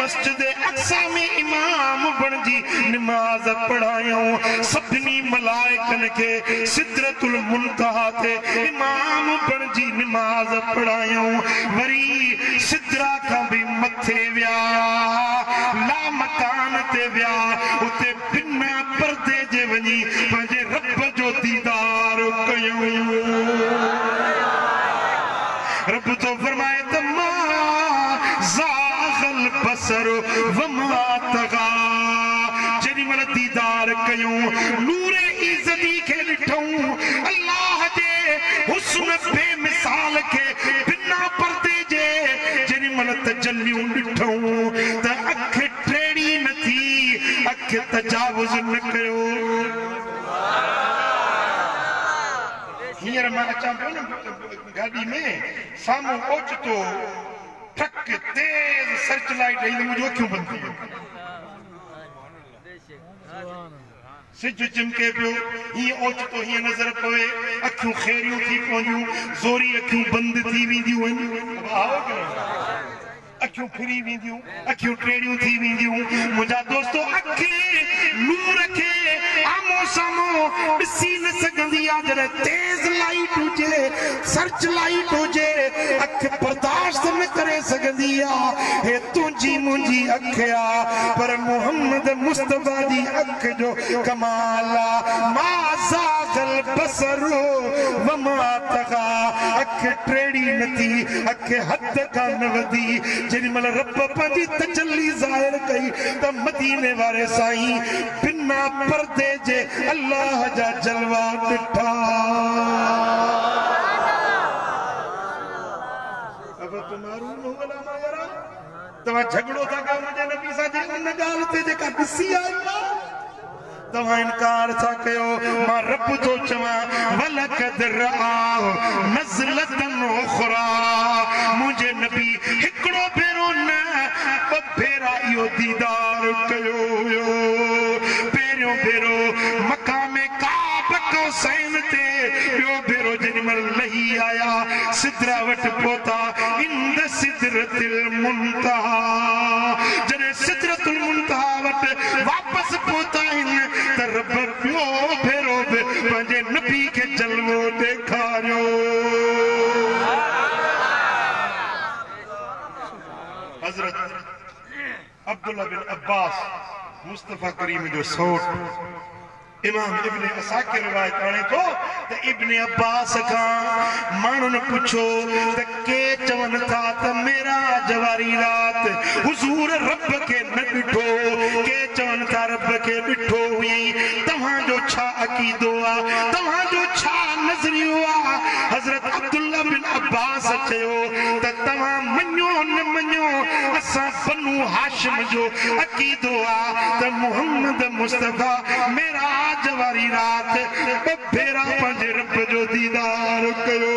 मस्जिद अक्सा में बनजी नमाज पढ़ायूं सभिनी मलाइकन के सिदरतुल मुंतहा ते इमाम बनजी नमाज पढ़ायूं वरी सिदरा का भी मथे व्या ला मकान ते व्या उते बिना पर्दे जे वनी पंहिंजे रब जो दीदार कयूं रब तो फरमाए तमा ज़ाग़ल बसर वमा तग़ा जॾहिं महिल दीदार कयूं नूरे इज़्ज़ती खे ॾिठूं अल्लाह जे हुस्न बेमिसाल खे बिना पर्दे जे जॾहिं महिल तजल्लियूं ॾिठूं त अख टेड़ी न थी अख तजावुज़ न कयो हींअर मां अचां पियो न गाॾी में साम्हूं ओचितो ट्रक तेज़ सर्च लाइट आई त मुंहिंजूं अखियूं बंदि थी वियूं सिज चिमके पियो हीअं ओचितो हीअं नज़र पवे अखियूं खेरियूं थी पवंदियूं ज़ोरी अखियूं बंदि थी वेंदियूं आहिनि अखियूं फिरी वेंदियूं अखियूं टेड़ियूं थी वेंदियूं मुंहिंजा दोस्तो अखि नूर खे आमो साम्हूं ॾिसी न सघंदी आहे जॾहिं तेज़ लाइट हुजे सर्च लाइट हुजे अखि बर्दाश्त न करे सघंदी आहे हे तुंहिंजी मुंहिंजी अखि आहे पर मोहम्मद मुस्तफ़ा जी अखि जो कमाल आहे मा ज़ाग़ल बसर वमा तग़ा अखि टेड़ी न थी अखि हद खां न वधी जेॾी महिल रब पंहिंजी तजल्ली ज़ाहिर कई त मदीने वारे साईं बिना पर्दे जे अल्लाह जा जलवा ॾिठा अब तुम्हारू न होला मायरा तव्हां झगड़ो था कयो मुंहिंजे नबी सां जे उन ॻाल्हि ते जेका ॾिसी आई तव्हां इनकार था कयो मां रब थो चवां वलक़द रआहु नज़लतन उख़रा मुंहिंजे नबी हिकिड़ो भेरो न ॿ भेरा इहो दीदार कयो हुयो पहिरियों भेरो मक़ामे काब कौसैन ते ॿियो भेरो जेॾी महिल लही आया सिदरा वटि पहुता इंद सिदरतिल मुंतहा जॾहिं सिदरतुल मुंतहा वटि वापसि पहुता आहिनि त रब ॿियो भेरो बि पंहिंजे नबी खे जलवो ॾेखारियो हज़रत अब्दुल्ला बिन अब्बास मुस्तफ़ा करीम जो सौट इमाम इब्न असाकिर रिवायत आणे थो त इब्न अब्बास खां माण्हुनि पुछो त के चवनि था त मेराज वारी रात हुज़ूर रब खे न ॾिठो के चवनि था रब खे ॾिठो हुई तव्हांजो छा अक़ीदो आहे तव्हांजो छा नज़रियो आहे हज़रत अब्दुल्ला बिन अब्बास चयो त तव्हां मञो न मञो असां बनु हाशिम जो अक़ीदो आहे त मोहम्मद मुस्तफ़ा मेराज वारी रात ॿ भेरा पंहिंजे रब जो दीदार कयो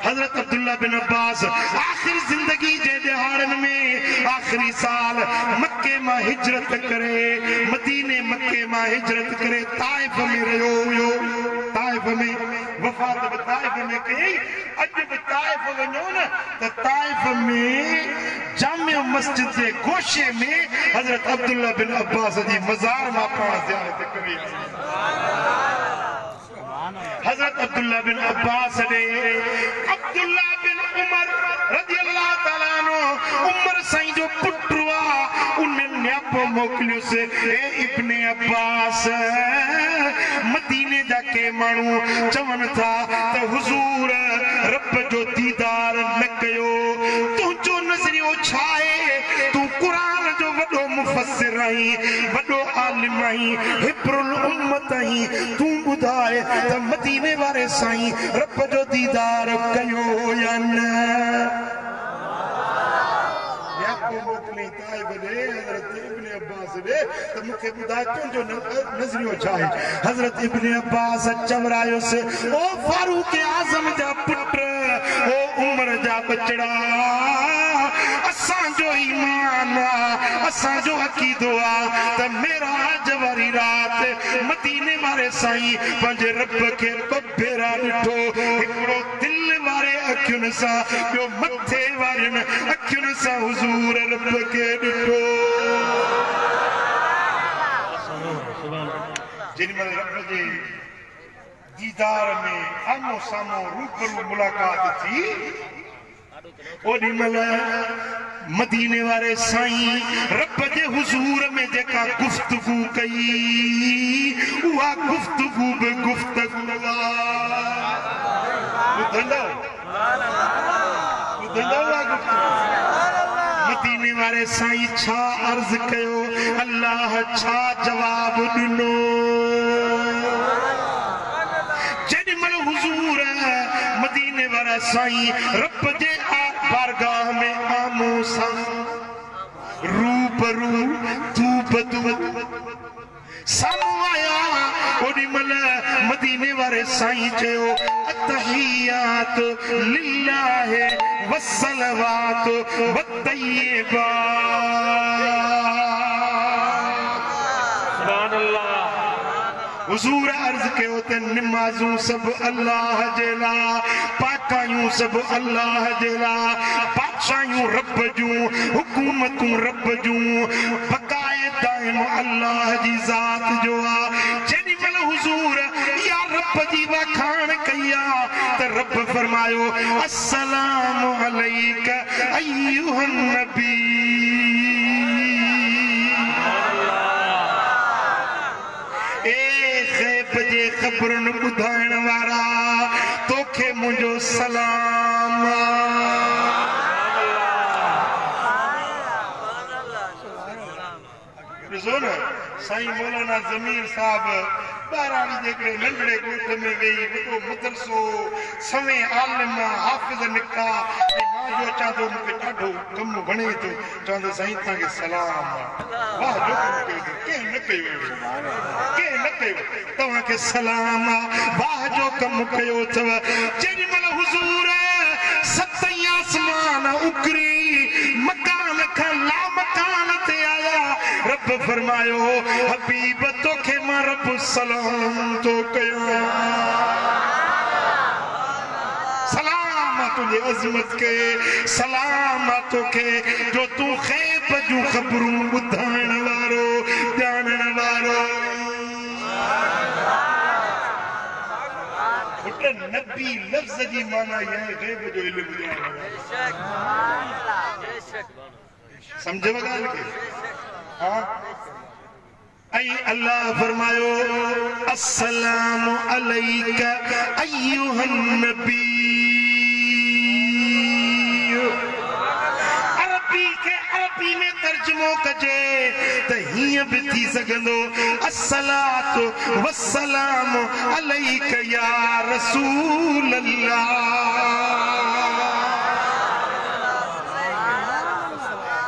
हज़रत अब्दुल्ला बिन अब्बास आख़िरी ज़िंदगी जे ॾिहाड़नि में आख़िरी साल मक्के मां हिजरत करे मदीने मक्के मां हिजरत करे ताइफ़ में रहियो हुयो ताइफ़ में वफ़ात बि ताइफ़ में कई अॼु बि ताइफ़ वञो न त ताइफ़ में जामिया मस्जिद जे गोशे में हज़रत अब्दुल्ला बिन अब्बास जी मज़ार मां पाण ज़ियारत करे हज़रत अब्दुल्ला बिन अब्बास ने अब्दुल्ला बिन उमर रज़ियल्लाहु ताला अन्हु उमर साईं जो पुटु आहे उन न्यापो मोकिलियोसि ए इब्न अब्बास मदीने जा के माण्हू चवनि था त हुज़ूर रब जो दीदार न कयो तुंहिंजो नज़रियो छा आहे तूं क़ुरान जो वॾो मुफ़स्सिर आहीं वॾो आलिम आहीं हिब्रुल उम्मत आहीं तूं ॿुधाए त मदीने वारे साईं रब जो दीदार कयो या न मोकिली ताइफ़ ॾे हज़रत इब्न अब्बास ॾे त मूंखे ॿुधाए तुंहिंजो नज़रियो छा आहे हज़रत इब्न अब्बास चवरायोसि ओ फारूक आज़म जा पुट ओ उमर जा बचड़ा असांजो ईमान असांजो अकीदो त मेरा जवारी रात मदीने वारे साईं पंहिंजे रब खे बबेरा ॾिठो हिकिड़ो दिल वारे अखियुनि सां ॿियो मथे वारनि अखियुनि सां हुज़ूर रब खे ॾिठो जेॾीमहिल रब जे दीदार में आमो सामो रूबरू मुलाक़ात थी ओॾी महिल मदीने वारे साईं रब जे हुज़ूर में जेका गुफ़्तगू कई उहा गुफ़्तगू बि गुफ़्तगू मदीने वारे साईं छा अर्ज़ कयो अल्लाह छा जवाब ॾिनो जेॾीमहिल हुज़ूर मदीने वारा साईं रब जे बारगाह में आमो सामो रूबरू तू बदू साम्हूं आया ओॾी महिल मदीने वारे साईं चयो अत्तहियात लिल्लाह वस्सलवात वत्तय्यिबात सुभान अल्लाह हुज़ूर अर्ज़ कयो त निमाज़ूं सभु अल्लाह जे लाइ पाकायूं सभु अल्लाह जे लाइ बादशाहियूं रब जूं हुकूमतूं रब जूं बक़ाए दाइम अल्लाह जी ज़ात जो आहे जेॾीमहिल हुज़ूर या रब जी वखाण कई आहे त रब फरमायो अस्सलामु अलैक अय्युहन नबी ख़बरुनि ॿुधाइण वारा तोखे मुंहिंजो सलाम ॾिसो न साईं मौलाना ज़मीर साहब ॿाराड़ी जे हिकिड़े नंढड़े ॻोठ में वेही वॾो मदरसो सवें आलिम हाफ़िज़ निका मां जो अचां थो मूंखे ॾाढो कमु वणे थो चवंदो साईं तव्हांखे सलाम वाह जो कमु कयो कंहिं न कयो कंहिं न कयो तव्हांखे सलाम वाह जो कमु कयो अथव जेॾीमहिल हुज़ूर सतई आसमान उकरी मकान खां लामकान ते आया रब फरमायो हबीब तोखे मां रब सलाम थो कयो सलाम तुंहिंजे अज़मत खे सलाम तोखे जो तूं ग़ैब जूं ख़बरूं ॿुधाइण वारो ॼाणण वारो नबी लफ्ज़ जी माना यह है ग़ैब जो इल्म समझो ॻाल्हि खे हां ऐं अल्लाह फरमायो अस्सलामु अलैक अय्युहन नबी अरबी में तर्जुमो कजे त हीअं बि थी सघंदो अस्सलातु वस्सलामु अलैक या रसूल अल्लाह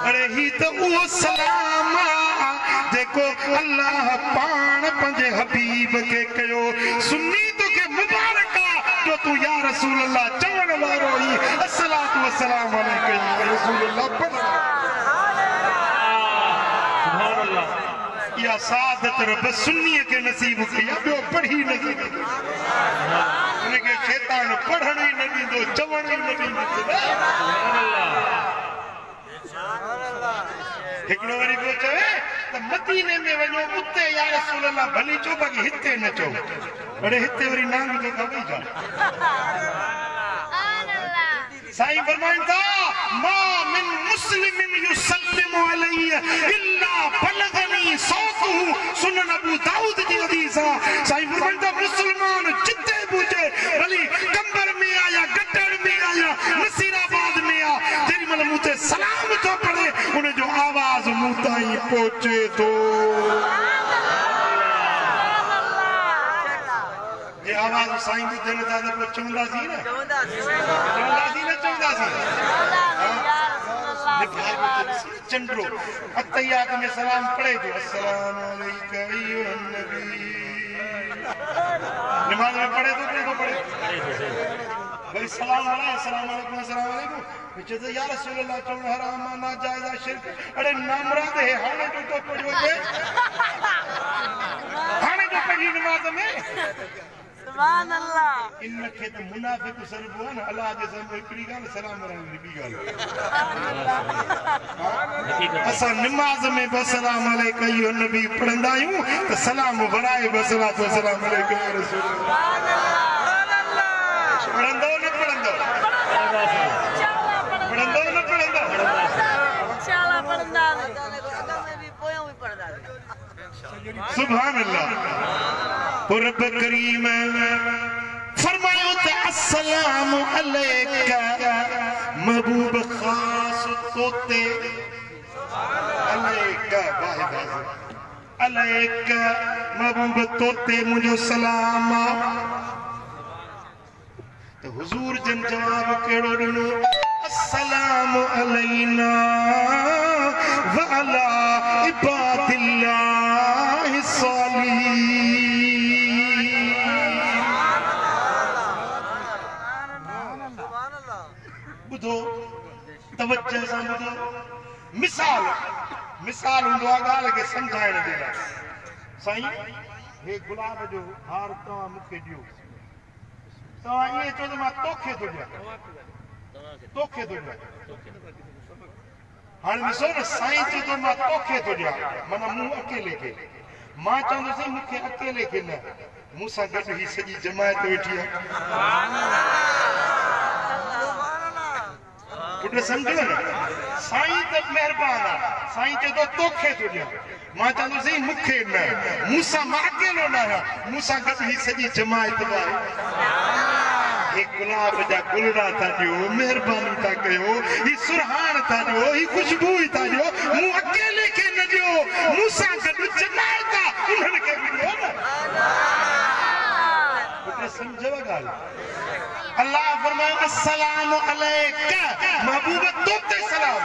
अरे ही त उहो सलाम जेको अल्लाह पाण पंहिंजे हबीब खे कयो सुन्नी तोखे मुबारक जो तू या रसूल अल्लाह चवण वारो ई अस्सलातु वस्सलामु अलैक या रसूल अल्लाह पढ़ सुभान अल्लाह या सादत रब सुन्नीअ खे नसीब कई ॿियो पढ़ी न सघे उनखे शैतान पढ़ण ई न ॾींदो चवण ई न ॾींदो हिकिड़ो वरी पियो चवे त मदीने में वञो उते या रसूल अल्लाह भली चओ बाक़ी हिते न चओ अड़े हिते वरी नांग जो कवई जा साईं फरमाइनि था मा मिन मुस्लिमिन युसल्लिमु अलैहि इल्ला बलगनी सौतुहु सुनन अबू दाऊद जी हदीस आहे साईं फरमाइनि था मुस्लमान जिते बि हुजे भली कंबर में आया गटर में आया नसीराबाद में आ जेॾीमहिल मूं ते सलाम थो पढ़े उनजो आवाज़ मूं ताईं पहुचे थो जे आवाज़ साईं ॿुधनि था त पोइ चवंदासीं न चंड्रो अत्तहियात में सलाम पढ़े थो अस्सलामु अलैक अय्युहन नबी नमाज़ में पढ़े थो पढ़े भाई सलाम अलैकुम चेतो या रसूल अल्लाह चवण हराम ना जायज़ शिरक अरे नामराद है हाने तो पढ़ो जे हाने तो पढ़ी नमाज में सुभान अल्लाह इनखे तो मुनाफिक सरबो न अल्लाह जे सामने हिकड़ी गाल सलाम रहन बी गाल असा नमाज में बसलाम अलैका यो नबी पढ़ंदा आहियूं तो सलाम बढ़ाए बसलात वसलाम अलैका या रसूल सुभान अल्लाह पढ़ंदो न पढ़ंदो पढ़ंदो न पढ़ंदो इंशाअल्लाह पढ़ंदा में भी पोयो भी पढ़दा सुभान अल्लाह रब करीम फरमायो त अस्सलाम अलैका महबूब खास तोते अलैका अलैका महबूब तोते मुझो सलाम तो हुजूर जन जवाब केड़ो दिनो अस्सलाम अलैना व अला इबादिल्लाहि सालिहीन बुधो तवज्जो सां बुधो मिसाल हुंदो आहे ॻाल्हि खे सम्झाइण जे लाइ साईं हे गुलाब जो हार तव्हां मूंखे ॾियो तव्हां ईअं चओ त मां तोखे थो ॾियां हाणे ॾिसो न साईं चए थो मां तोखे थो ॾियां माना मूं अकेले खे मां चवंदुसि मूंखे अकेले खे न मूंसां गॾु ही सॼी जमायत वेठी आहे पुट सम्झो न साईं त महिरबान आहे साईं चए थो तोखे थो ॾियां मां चवंदुसि मूंखे न मूंसां मां अकेलो न आहियां मूंसां गॾु ही सॼी जमायत आहे हे गुलाब जा गुलड़ा था ॾियो महिरबानी था कयो ही सुरहान था ॾियो ही खुशबू था ॾियो मूं अकेले खे न ॾियो मूंसां गॾु जमायत उन्हनि खे बि ॾियो न पुट सम्झव ॻाल्हि अल्लाह फरमाए अस्सलाम अलैका महबूब तोते सलाम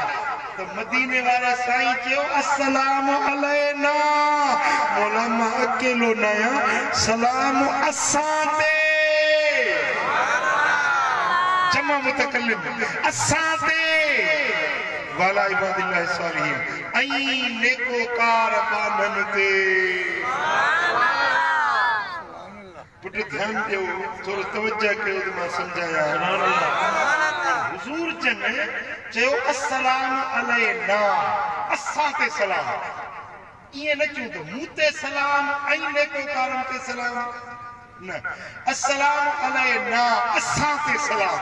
तो मदीने वाले साईं चयो अस्सलाम अलैना मौला मां अकेलो न आहियां सलाम असां ते जमा मुतकल्लिम असां ते वाला इबादिल्लाह सालिहीन ऐं नेकोकार बानन ते पुट ध्यान ॾियो थोरो तवज्जो कयो त मां सम्झाया हुजूर जन चयो अस्सलाम अलैना असां ते सलाम ईअं न चऊं त मूं ते सलाम ऐं नेकोकारनि ते सलाम न अस्सलाम अलैना असां ते सलाम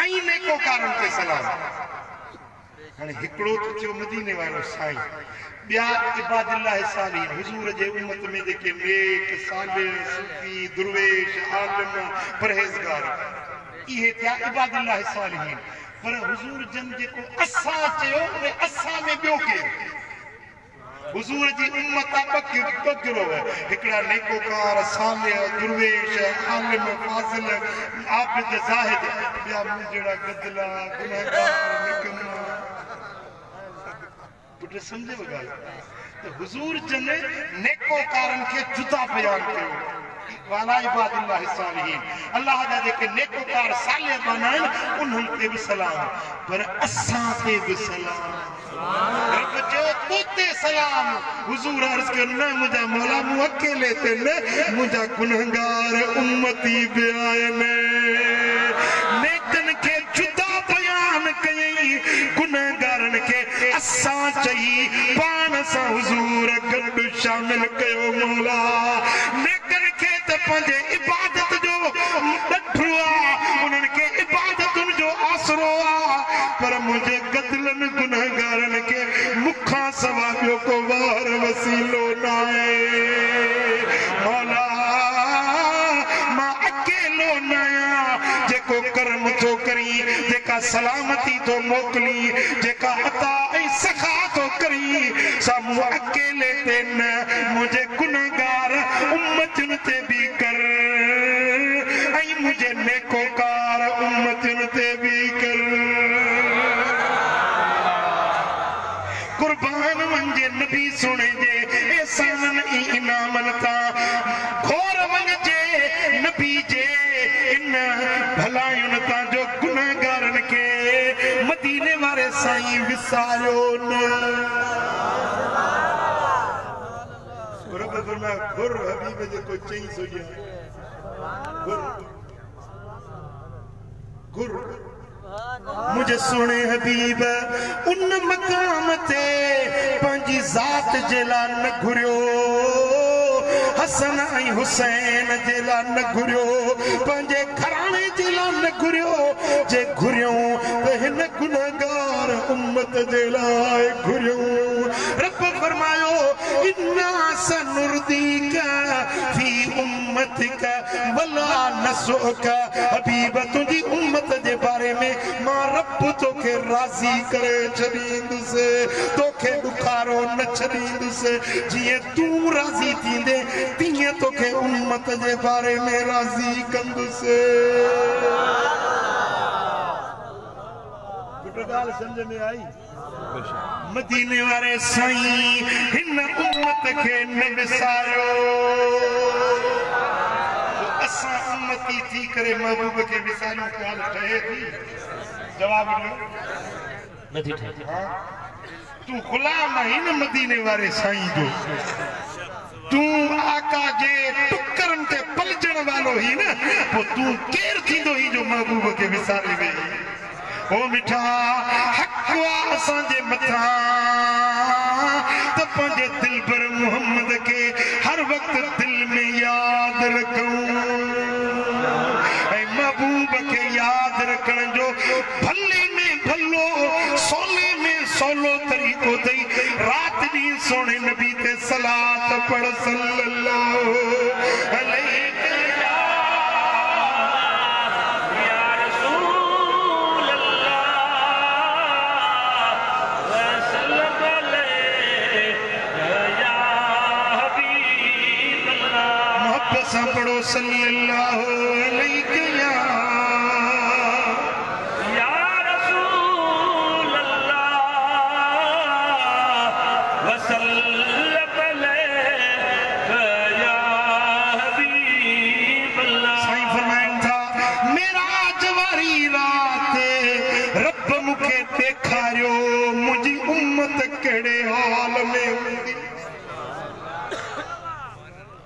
ऐं नेकोकारनि ते सलाम हाणे हिकिड़ो त चयो मदीने वारो साईं ॿिया इबादिल्लाह सालिहीन हुजूर जे उम्मत में जेके नेक सालिह सूफी दुर्वेश आलिम परहेज़गार इहे थिया इबादिल्लाह सालिहीन पर हुजूर जन जेको असां चयो उन असां में ॿियो केरु हुजूर जी उम्मत ॿ गिरोह हिकिड़ा नेकोकार सालिह दुर्वेश आलिम फाज़िल आबिद ज़ाहिद ॿिया मूं जहिड़ा गदला गुनहगार निकम्मा पुट सम्झव ॻाल्हि त हुजूर जन नेकोकारनि खे जुदा बयान कयो वाला इबादिल्लाह सालिहीन अल्लाह जा जेके नेकोकार सालिह बना आहिनि उन्हनि ते बि सलाम पर असां ते बि सलाम रब चयो तोते सलाम हुजूर अर्ज़ कयो न मुंहिंजा मौला मूं अकेले ते न मुंहिंजा गुनहगार उम्मती बि आहिनि नेकनि खे जुदा बयान कयई गुनहगारनि खे असां चई पाण सां हुजूर गॾु शामिल कयो मौला नेकनि खे त पंहिंजे इबादत जो ॾठो आहे उन्हनि खे इबादतुनि जो आसरो आहे पर मुंहिंजे गदलनि गुनहगारनि खे मूंखां सवा ॿियो को वार वसीलो न आहे मौला मां अकेलो न आहियां जेको कर्म थो करी जेका सलामती थो मोकिली जेका अता ऐं सखा थो करी साम्हूं अकेले ते न मुंहिंजे गुनहगार उम्मतुनि ते बि कर ऐं मुंहिंजे नेकोकार उम्मतुनि ते बि कर कुर्बान वञे नबी सुणे जे एहसाननि ऐं इनामनि तां खोर वञे नबी जे इन भलायुनि तां वारे साईं विसारियो न रब फरमाया घुर हबीब जेको चई सोया घुर मुझे सुने हबीब उन मकाम ते पंजी जात जेला न घुरियो हसन ऐं हुसैन जेला न घुरियो पंहिंजे घराणे जेला न घुरियो जे घुरियो त हिन गुनहगार उम्मत जे लाइ घुरियो रब फरमायो इन्ना सनुर्दीका फी उम्मतिक वला नसुक हबीब तुंहिंजी उम्मत जे बारे में मां रब तोखे राज़ी करे छॾींदुसि तोखे ॾुखारो न छॾींदुसि जीअं तूं राज़ी थींदे तीअं तोखे उम्मत जे बारे में राज़ी कंदुसि ॻाल्हि सम्झ में आई मदीने वारे साईं हिन उम्मत खे न विसारियो असां उम्मती थी करे महबूब खे विसारियूं ॻाल्हि ठहे थी जवाब ॾियो नथी ठहे तूं गुलाम आहीं न मदीने वारे साईं जो तूं आका जे टुकरनि ते पलजण वारो ही न पोइ तूं केरु थींदो ही जो महबूब खे विसारे वेही ओ मिठा हक़ असांजे मथां त पंहिंजे दिलबर मोहम्मद खे हर वक़्तु दिल में यादि रखूं ऐं महबूब खे यादि रखण जो भले में भलो सोले में सोलो तरीक़ो अथई राति ॾींहुं सोणे नबी ते सलात पढ़ सल्लल्लाहु अलैहि पढ़ो सल्लल्लाहु अलैहि या रसूल अल्लाह वसल्लम अलैहि या हबीब अल्लाह साईं फरमाइनि था मेराज वारी रात रब मूंखे ॾेखारियो मुंहिंजी उम्मत कहिड़े हाल में हूंदी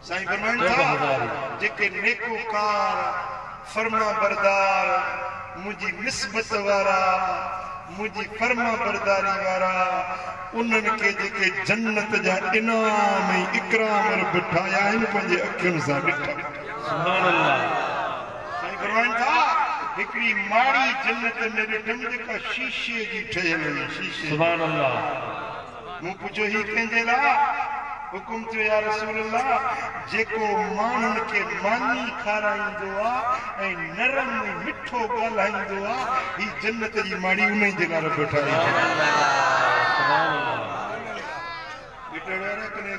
साईं फरमाइनि था जेके नेकोकार फर्मा बरदार मुंहिंजी निस्बत वारा मुंहिंजी फर्मा बरदारी वारा उन्हनि खे जेके जन्नत जा इनाम ऐं इकराम रब ठाहिया आहिनि पंहिंजे अखियुनि सां ॾिठा साईं फरमाइनि था हिकिड़ी माड़ी जन्नत में ॾिठमि जेका शीशे जी ठहियल हुई शीशे सुभान अल्लाह मूं पुछियो ही कंहिंजे लाइ हुकुम थियो या रसूल अल्लाह जेको माण्हुनि खे मानी खाराईंदो आहे ऐं नरम ऐं मिठो ॻाल्हाईंदो आहे ही जन्नत जी माड़ी उन जे लाइ रब ठाही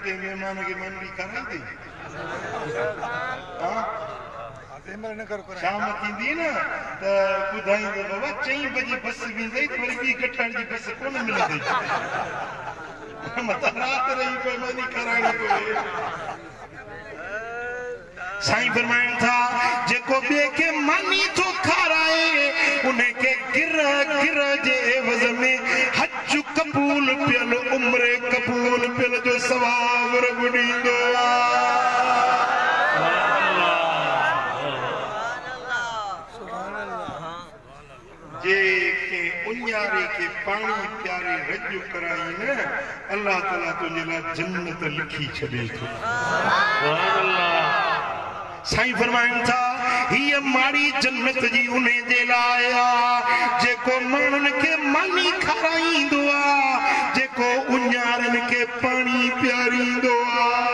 के महिमान खे मानी खाराईंदी शाम थींदी न त ॿुधाईंदो बाबा 4 बजे बस वेंदई त वरी ॿी कठाड़ जी बस कोन मिलंदी साईं फरमाइनि था जेको ॿिए खे मानी थो खाराए उनखे गिर गिर जे एवज़ में हज क़बूल पियल उम्र क़बूल पियल जो सवाब रब ॾींदो जेके उन्यारे के पानी प्यारे रजू कराई न अल्लाह ताला तुझे लाइ जन्नत लिखी छॾे थो सुभान अल्लाह साईं फरमाइनि था हीअ माड़ी जन्नत जी उन जे लाइ आहे जेको माण्हुनि खे मानी खाराईंदो आहे जेको उन्यारनि खे पाणी पियारींदो आहे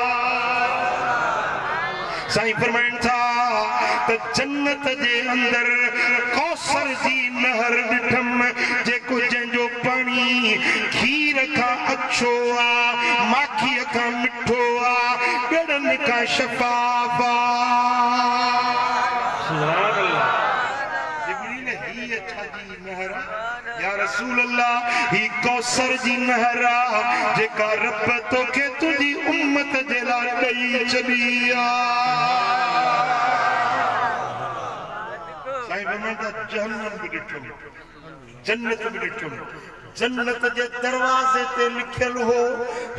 साईं फरमाइनि था त जन्नत जे अंदर कौसर जी नहर ॾिठम जेको जंहिंजो पाणी खीर खां अछो आहे माखीअ खां मिठो आहे ॻड़नि खां शफ़ाफ़ सुभान अल्लाह जिब्रील ही छा जी नहर या रसूल अल्लाह ही कौसर जी नहर आहे जेका रब तोखे तुंहिंजी उम्मत जे लाइ ॾेई छॾी आहे साईं फरमाइनि था जहन्नम बि ॾिठो जन्नत में ॾिठुम जन्नत जे दरवाज़े ते लिखियल हो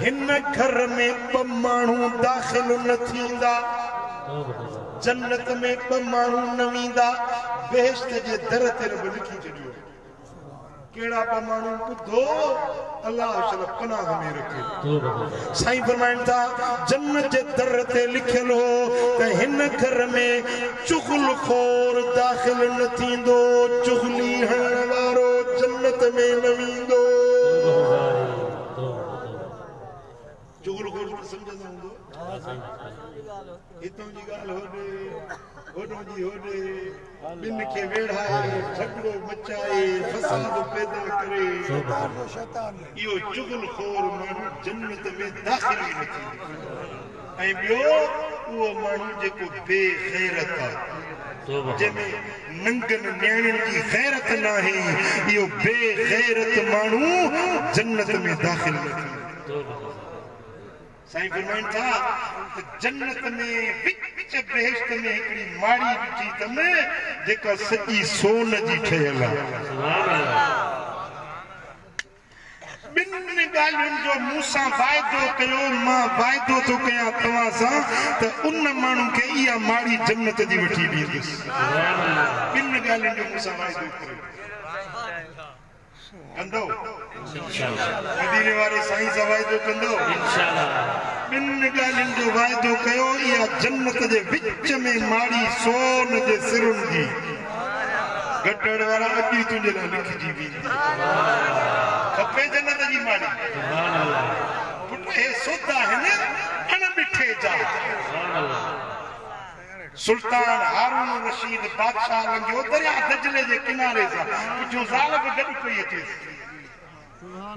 हिन घर में ॿ माण्हू दाख़िल न थींदा जन्नत में ॿ माण्हू न वेंदा बेहिश्त जे दर ते रब लिखी छॾियो केड़ा ॿ माण्हू ॿुधो अल्लाह शल पनाह में रखे साईं फरमाइनि था जन्नत जे दर ते लिखियल हो त हिन घर में चुगलखोर दाख़िल न थींदो चुगली हणण वारो जन्नत में न वेंदो चुगलखोर समझंदा हूंदो हितों जी ॻाल्हि होॾे होॾे ॿिन खे वेढ़ाए झगड़ो मचाए फसाद पैदा करे इहो चुगलखोर माण्हू जन्नत में दाख़िल ई न थींदो ऐं ॿियो उहो माण्हू जेको बेग़ैरत आहे जंहिंमें नंगनि न्याणियुनि जी गैरत न आहे इहो बेग़ैरत माण्हू जन्नत में दाख़िल न थींदो साईं फरमाइनि था त जन्नत में विच बेहिश्त में हिकिड़ी माड़ी ॾिठी अथनि जेका सॼी सोन जी ठहियल आहे ॿिनि ॻाल्हियुनि जो मूं सां वाइदो कयो मां वाइदो थो कयां तव्हां सां त उन माण्हू खे इहा माड़ी जन्नत जी वठी ॾींदुसि ॿिनि ॻाल्हियुनि जो मूं सां वाइदो कयो कंदो मदीने वारे साईं सां वाइदो कंदो ॿिनि ॻाल्हियुनि जो वाइदो कयो इहा जन्नत जे विच में माड़ी सोन जे सिरुनि जी घटड़ वारा अॼु तुंहिंजे लाइ लिखिजी वेंदी खपे जन्नत जी माड़ी पुट हे सौदा आहिनि अणॾिठे जा सुल्तान हारून रशीद बादशाह लंघियो दरिया दजले जे किनारे सां पुठियों ज़ाल बि गॾु पई अचेसि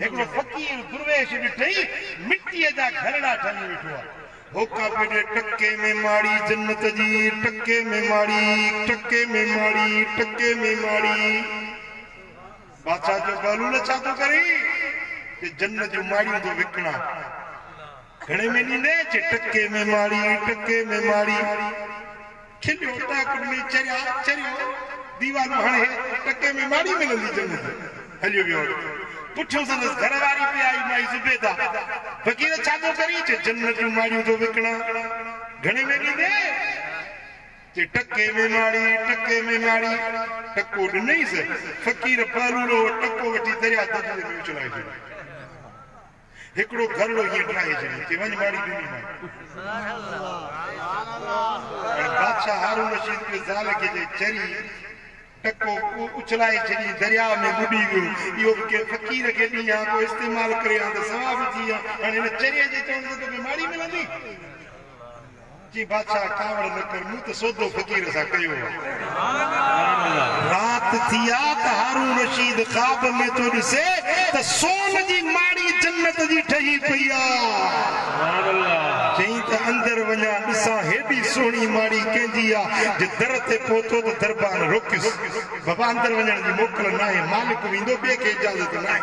हिकिड़ो फ़क़ीर दुर्वेश ॾिठई मिटीअ जा घरड़ा ठही वेठो आहे होका पेॾे टके में माड़ी जन्नत जी टके में माड़ी टके में माड़ी टके में माड़ी बादशाह जो बालूल छा थो करे कि जन्नत जूं माड़ियूं थो विकिणा घणे में ॾींदे चे टके में माड़ी टके में माड़ी खिलियो टाकड़ में चरियो दीवारूं हाणे टके में माड़ी मिलंदी जन्नत हलियो वियो पुठियों संदसि घरवारी पे आई माई ज़ुबैदा फ़क़ीर छा थो करी चे जन्नत जूं माड़ियूं थो विकिणा घणे में ॾींदे चे टके में माड़ी टको ॾिनईसि फ़क़ीर बालूलो टको वठी दरिया दजले में उछलाए छॾियो हिकिड़ो घरड़ो हीअं ठाहे छॾियो चे वञ माड़ी ॾिनी बादशाह हारून रशीद खे ज़ाल खे चरी टको उछलाए छॾी दरिया में ॿुॾी वियो इहो बि के फ़क़ीर खे ॾींहुं को इस्तेमालु करे हा त सवाबु थी विया हाणे हिन चरीअ जे चवण ते तोखे माड़ी मिलंदी जी बादशाह कावड़ न कर मूं त सौदो फ़क़ीर सां कयो रात थी आहे त हारून रशीद ख़्वाब में थो ॾिसे त सोन जी माड़ी जन्नत जी ठही पई आहे चई त अंदर वञा ॾिसां हेॾी सुहिणी माड़ी कंहिंजी आहे जे दर ते पहुतो त दरबार रोकियुसि बाबा अंदर वञण जी मोकल न आहे मालिक वेंदो ॿिए खे इजाज़त न आहे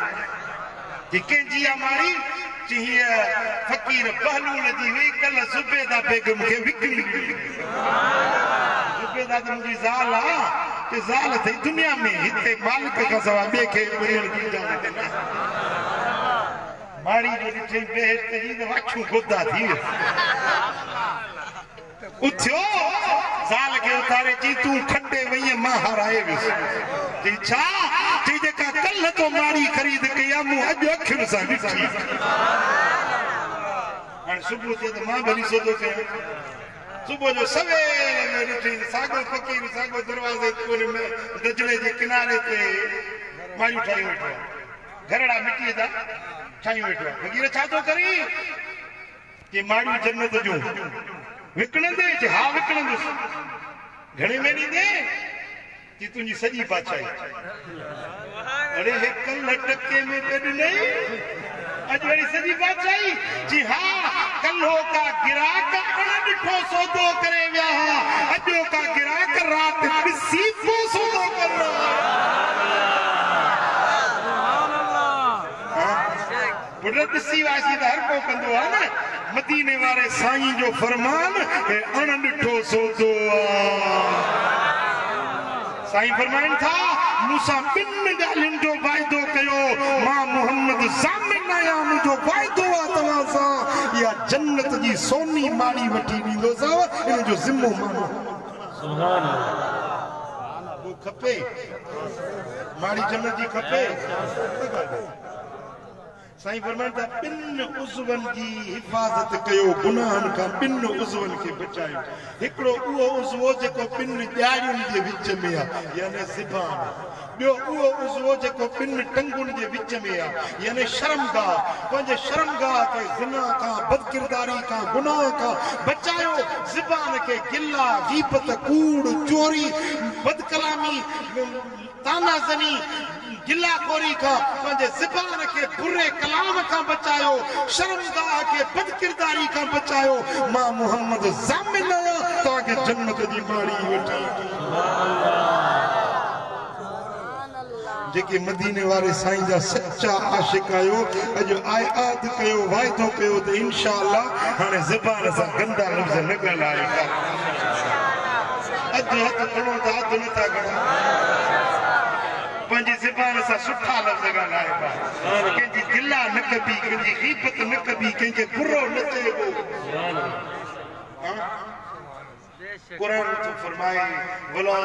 जी कंहिंजी आहे माड़ी जी हीअ फ़क़ीर बहलूल जी हुई कल्ह ज़ुबैदा बेगम खे विकिणी ज़ुबैदा त मुंहिंजी ज़ाल आहे कि ज़ाल अथई दुनिया में हिते मालिक खां सवाइ ॿिए खे वञण जी इजाज़त न आहे माड़ी जो ॾिठई बेहिश्त जी त वाछूं गोदा थी उथियो ज़ाल खे उथारे चई तूं खटे वई मां हाराए वियुसि चई छा चई जेका कल्ह तो माड़ी ख़रीद कई आहे मूं अॼु अखियुनि सां ॾिठी हाणे सुबुह थिए त मां भली सौदो कयां सुबुह जो सवेर में ॾिठी साॻो फ़क़ीर साॻो दरवाज़े दजले जे किनारे ते माड़ियूं ठाही वेठो आहे घरड़ा मिटीअ जा ठाही वेठो आहे फ़क़ीर छा थो करी कि माड़ियूं जन्नत जूं विकिणंदे जे हा विकिणंदुसि घणे में ॾींदे कि तुंहिंजी सॼी बादशाही अरे हे कल्ह टके में कॾहिं नहीं अॼु वरी सॼी बादशाही जी हा कल्ह का गिराक अणॾिठो सौदो करे विया हुआ अॼु का गिराक राति ॾिसी पोइ सौदो कंदा पुट ॾिसी वासी त हर को कंदो आहे न मदीने वारे साईं जो फरमान हे अणॾिठो सौदो आहे साईं फरमाइनि था मूसा बिन गालिन जो वायदो कयो मां मोहम्मद ज़ामिन आया मुझो वायदो आ तवा सा या जन्नत जी सोनी माड़ी वठी दींदो सा इन जो जिम्मो मानो सुभान अल्लाह वो खपे माड़ी जन्नत जी खपे साईं फरमाता बिन उज़वन जी हिफाज़त कयो गुनाहन का बिन उज़वन के बचायो हिकड़ो उहो उज़वो जेको बिन ॼारियुनि जे विच में आ यानी ज़बान ॿियो उहो उज़वो जेको बिन टंगुनि जे विच में आ यानी शर्मगाह पंहिंजे शर्मगाह खे ज़िना खां बदकिरदारी खां गुनाह खां बचायो ज़बान खे गिला गीबत कूड़ चोरी बदकलामी तानाज़नी गिलाखोरी का पंहिंजे ज़बान खे बुरे कलाम खां बचायो शर्मगाह खे बदकिरदारी खां बचायो मां मोहम्मद ज़ामिन आहियां तव्हांखे जन्नत जी माड़ी वठी जेके मदीने वारे साईं जा सच्चा आशिक आयो अॼु आयात कयो वाइदो कयो त इंशाअल्लाह हाणे ज़बान सां गंदा लफ़्ज़ न ॻाल्हायो अधु हथ खणो था अधु नथा खणो पंहिंजी ज़बान सां सुठा लफ़्ज़ ॻाल्हाइबा कंहिंजी गिला न कबी कंहिंजी गीबत न कबी कंहिंखे बुरो न चइबो कुरान तो फरमाए वला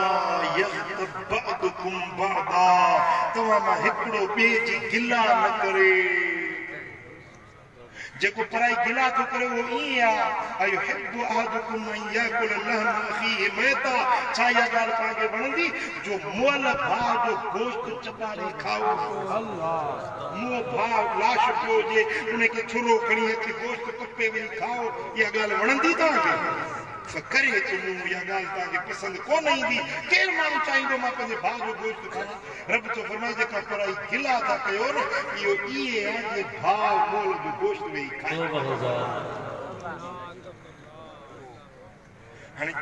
यग़्तब बअदुकुम बअदा तव्हां मां हिकिड़ो ॿिए जी गिला न करे जेको पराई गिला तो करे वो ई आ अयुहिब्बु अहदुकुम अन याकुल लहम अखीहि मैता छा या ॻाल्हि तव्हांखे वणंदी जो मुअल भाउ जो गोश्त चॿारे खाओ मुंहुं भाउ लाश पियो हुजे उनखे छुरो खणी अची गोश्त कपे वेही खाओ इहा ॻाल्हि वणंदी तव्हांखे करे चुनूं या ॻाल्हि तव्हांखे पसंदि कोन ईंदी केरु माण्हू चाहींदो मां पंहिंजे भाउ जो गोश्त खावां रब तो फरमाए जेका पराई गिला था कयो न इहो इहे आहे जे भाउ मोल जो गोश्त वेही खाए हाणे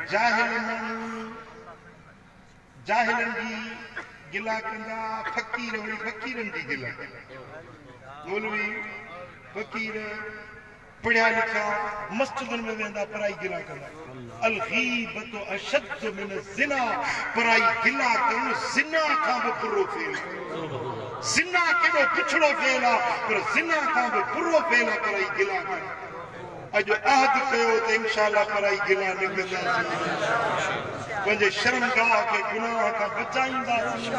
जाहिलनि जी गिला कंदा फ़क़ीर वरी फ़क़ीरनि जी गिला मौलवी फ़क़ीर पढ़िया लिखा मस्जिदुनि में वेंदा पराई गिला कंदा अलगीबत अशद मिन ज़िना पराई गिला करणु ज़िना खां बि बुरो फेल ज़िना केॾो पुछड़ो फेल आहे पर ज़िना खां बि बुरो फेल आहे पराई गिला करणु अॼु अहद कयो त इंशाअल्लाह पराई गिला न कंदासीं पंहिंजे शर्मगाह खे गुनाह खां बचाईंदासीं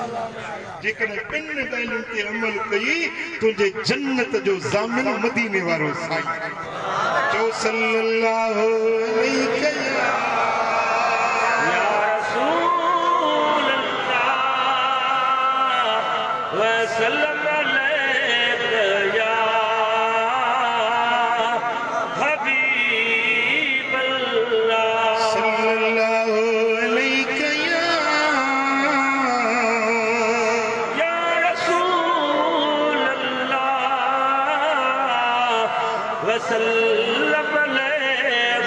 जेकॾहिं ॿिनि ॻाल्हियुनि ते अमल कई तुंहिंजे जन्नत जो ज़ामिन मदीने वारो साईं चओ सल्लल्लाहु अलैहि या रसूल अल्लाह व सल्लम अलैहि या हबीब अल्लाह सल्लल्लाहु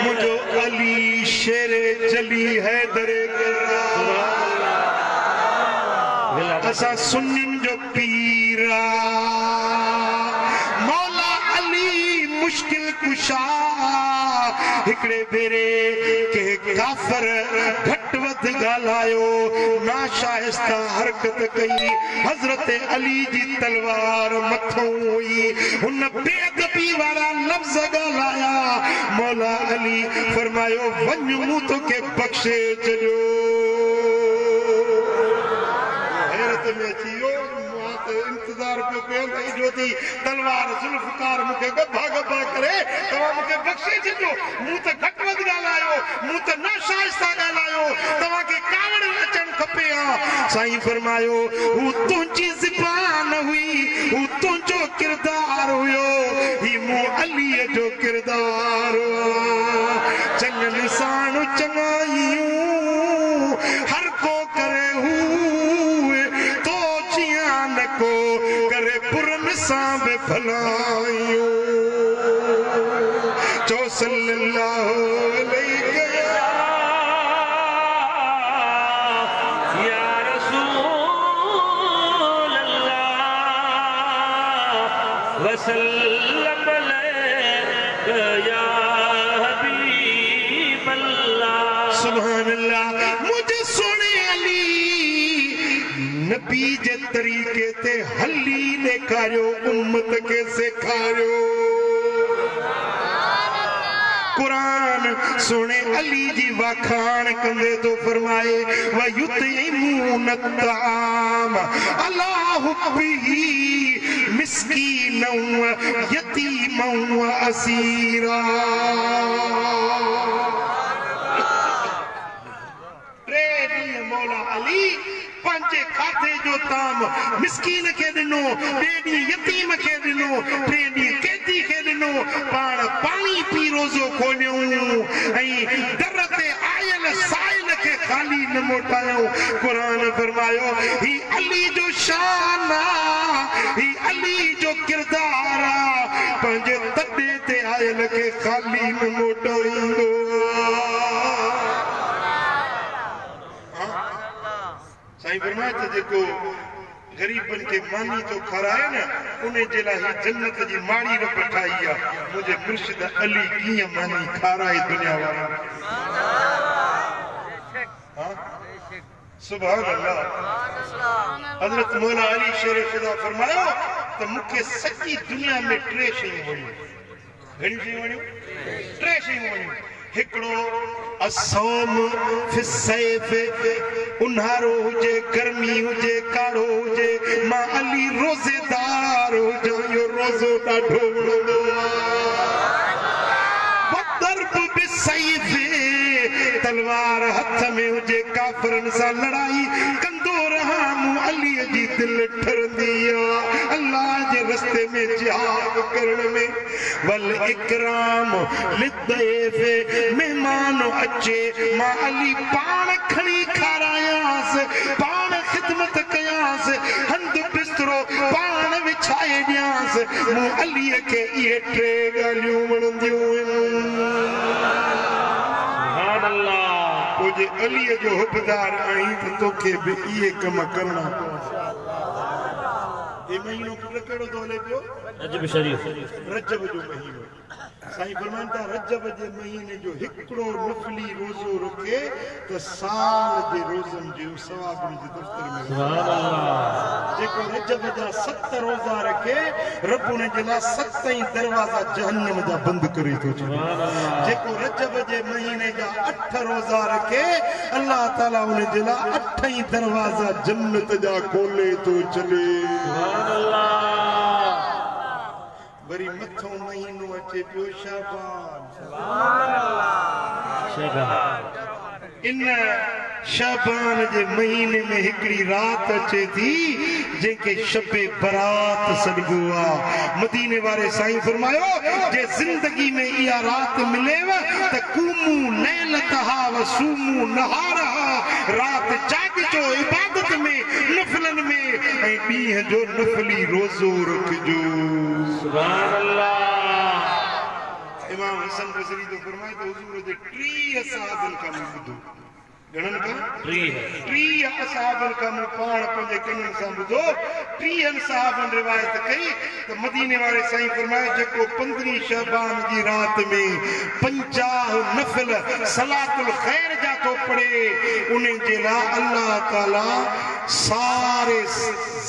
मुझो अली शेर जली हैदर असा सुन्निन जो पीरा मौला अली मुश्किल कुशा हिकड़े भेरे के काफर घट वध गालायो नाशाइस्ता हरकत कई हजरत अली जी तलवार मथों हुई हुन बेअदबी वारा लफ्ज़ गालाया मौला अली फरमायो वञ मूं तोखे बख्शे छॾियो हैरत में अची वियो इंतजार पियो कयो त एॾो थी तलवार ज़ुल्फ़कार मूंखे गभा गभा करे तव्हां मूंखे बख़्शे छॾियो मूं त घटि वधि ॻाल्हायो मूं त नाशाइस्ता ॻाल्हायो तव्हांखे कावड़ अचणु खपे हा साईं फरमायो हू तुंहिंजी ज़बान हुई हू तुंहिंजो किरदार हुयो ही मूं अलीअ जो किरदार चङनि साण चङायूं हर को करे हू तो जियां न को करे पुरनि सां बि भलायूं चो सल्लल्लाहु अलैहि या रसूल अल्लाह व सल्लम अलैहि या हबीब अल्लाह सुभान अल्लाह मुझे सुने अली नबी जे तरीके ते हली ॾेखारियो उम्मत खे सेखारियो कुरान सुने अली जी वाखाण कंदे तो फरमाए व युतइमून ताम अला हुब्बिही मिस्कीनौ यतीमौ असीरा मौला अली पंजे खाते जो ताम मिस्कीन के दिनो टेडी यतीम के दिनो टेडी कैदी के दिनो पाण पानी पी रोज़ो खोलियो ऐं दर ते आयल साइल के खाली न मोटायो कुरान फरमायो ही अली जो शान ही अली जो किरदार पंजे तबे ते आयल के खाली न मोटाईंदो साईं फरमाए तो जेको गरीबन के मानी तो खाराए न उन्हें जे लाइ जन्नत जी माड़ी रब ठाही आ मुझे मुर्शिद अली कीअं मानी खाराए दुनिया वाला सुभान अल्लाह हजरत मौला अली शेर खुदा फरमायो तो मुखे सच्ची दुनिया में टे शयूं वणियूं घणी शयूं वणियूं टे शयूं वणियूं हिकड़ो असौम फिसैफ उन्हारो हुजे गर्मी हुजे काड़ो हुजे मां अली रोज़ेदार हुजां यो रोज़ो ॾाढो वणंदो बदर्ब बिसैफ तलवार हथ में हुजे काफरन सां लड़ाई कंदो रहां मूं अली जी दिल ठरंदी अल्लाह जे रस्ते में जिहाद करण में वल इकराम लिदैफ मेहमान अचे मां अली पाण खणी खारायांस पाण खिदमत कयांस हंध बिस्तरो पाण विछाए ॾियांस मूं अलीअ खे इहे टे ॻाल्हियूं वणंदियूं जे अलीअ जो हुबदार आहीं त तोखे बि इहे कम करणा ये महीनो कहिड़ो थो हले पियो रजब शरीफ रजब जो महीनो साईं फरमाइनि था रजब जे महीने जो हिकिड़ो नफली रोज़ो रखे त साल जे रोज़नि जो सवाबनि जे दफ़्तर में सुभान अल्लाह जेको रजब जा 7 रोज़ा रखे रब उन जे लाइ 7 दरवाज़ा जहन्नम जा बंदि करे थो छॾे जेको रजब जे महीने जा 8 रोज़ा रखे अल्लाह ताला उन जे लाइ 8 दरवाज़ा जन्नत जा खोले थो छॾे सुभान अल्लाह वरी मथो महीनो अचे पियो शाबान इन शाबान जे महीने में हिकड़ी रात अचे थी जेके शबे बरात सॾबो आहे मदीने वारे साईं फरमायो जे जिंदगी में इहा रात मिलेव त कूमू लैलतहा व सूमू नहारहा रात जागजो इबादत में नफलन में ऐं ॾींहं जो नफली रोज़ो रखजो सुभान अल्लाह इमाम हसन बसरी तो फरमाए तो हुजूर जे 30 असहाबन का ॿुधो घणनि का 30 असहाबन का पाण पंहिंजे कननि सां ॿुधो 30 सहाबन रिवायत कई त मदीने वारे साईं फरमाए जेको 15 शबान जी रात में 50 नफल सलातुल खैर जा तो पढ़े उन जे लाइ अल्लाह ताला सारे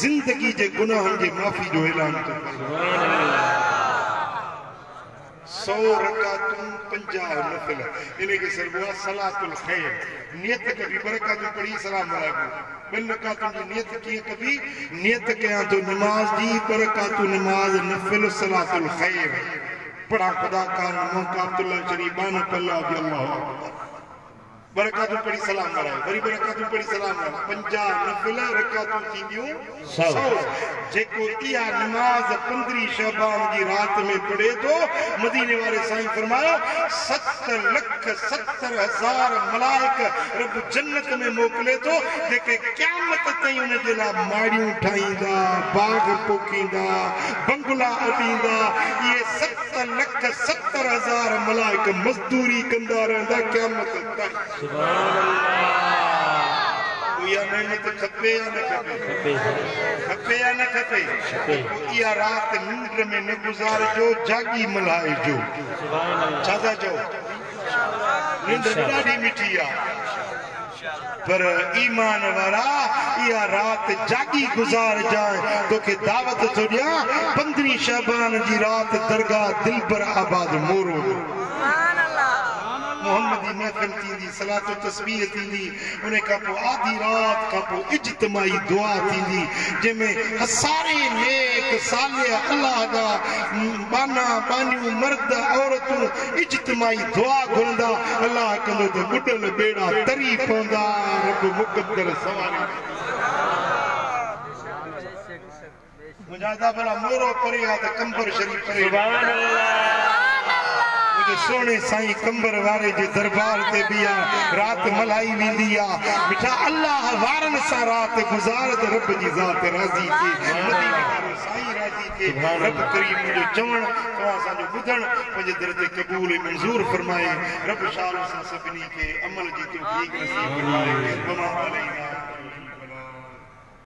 जिंदगी जे गुनाहनि जे माफ़ी जो ऐलान तो सुभान अल्लाह 100 रकातूं 50 नफल इन्हें के सरबुआ सलातुल खैर नियत कभी बरकतूं पढ़ी सलाम अलैकुम 2 रकातूं जी नियत की कभी नियत कया तो नमाज जी बरकतूं नमाज नफल सलातुल खैर पढ़ा खुदा का मौका अब्दुल्ला शरीफ बान पल्ला जी अल्लाह बरकतूं पढ़ी सलाम अलैकुम वरी बरकतूं पढ़ी सलाम अलैकुम 50 नफल रकातूं थींदियूं 100 जेको इहा नमाज 15 शबान जी रात में पढ़े तो मदीने वाले साईं फरमायो 7,70,000 मलाइक रब जन्नत में मोकले तो जेके क़यामत ताईं उन जे लाइ माड़ियूं ठाहींदा बाग पोखींदा बंगला अॾींदा इहे 7,70,000 मलाइक मज़दूरी कंदा रहंदा क़यामत ताईं सुभान अल्लाह या नेमत खपे या न खपे खपे या न खपे इहा रात निंड में न गुज़ारजो जागी मल्हाइजो सुभान अल्लाह छा था चओ निंड ॾाढी मिठी आहे पर ईमान वारा या रात जागी गुजार जाए तो के दावत तो दिया 15 शाबान जी रात दरगाह दिलबर आबाद मोरो सुभान अल्लाह मोहम्मदी महफिल थींदी सलात व तस्बीह थींदी उन का पो आधी रात का पो इज्तिमाई दुआ थींदी जंहिंमें हसारे नेक सालिया अल्लाह दा बाना बानियूं मर्द औरतूं इज्तिमाई दुआ घुरंदा अल्लाह कंदो त बुडल बेड़ा तरी पवंदा रब मुक़द्दर सवारी मुजाहिदा भला मोरो परे आ त कंबर शरीफ परे सुभान अल्लाह मुझे सोने साईं कंबर वारे जे दरबार ते बिया रात मलाई वेंदी आ मिठा अल्लाह वारन सा रात गुजारत रब जी ज़ात राज़ी के मदीने वारो साईं राज़ी के रब करीम मुझे चवण तो असां जो बुधण पंहिंजे दर ते क़बूल मंजूर फरमाए रब शाल सां सभिनी खे अमल जी तौफीक नसीब फरमाए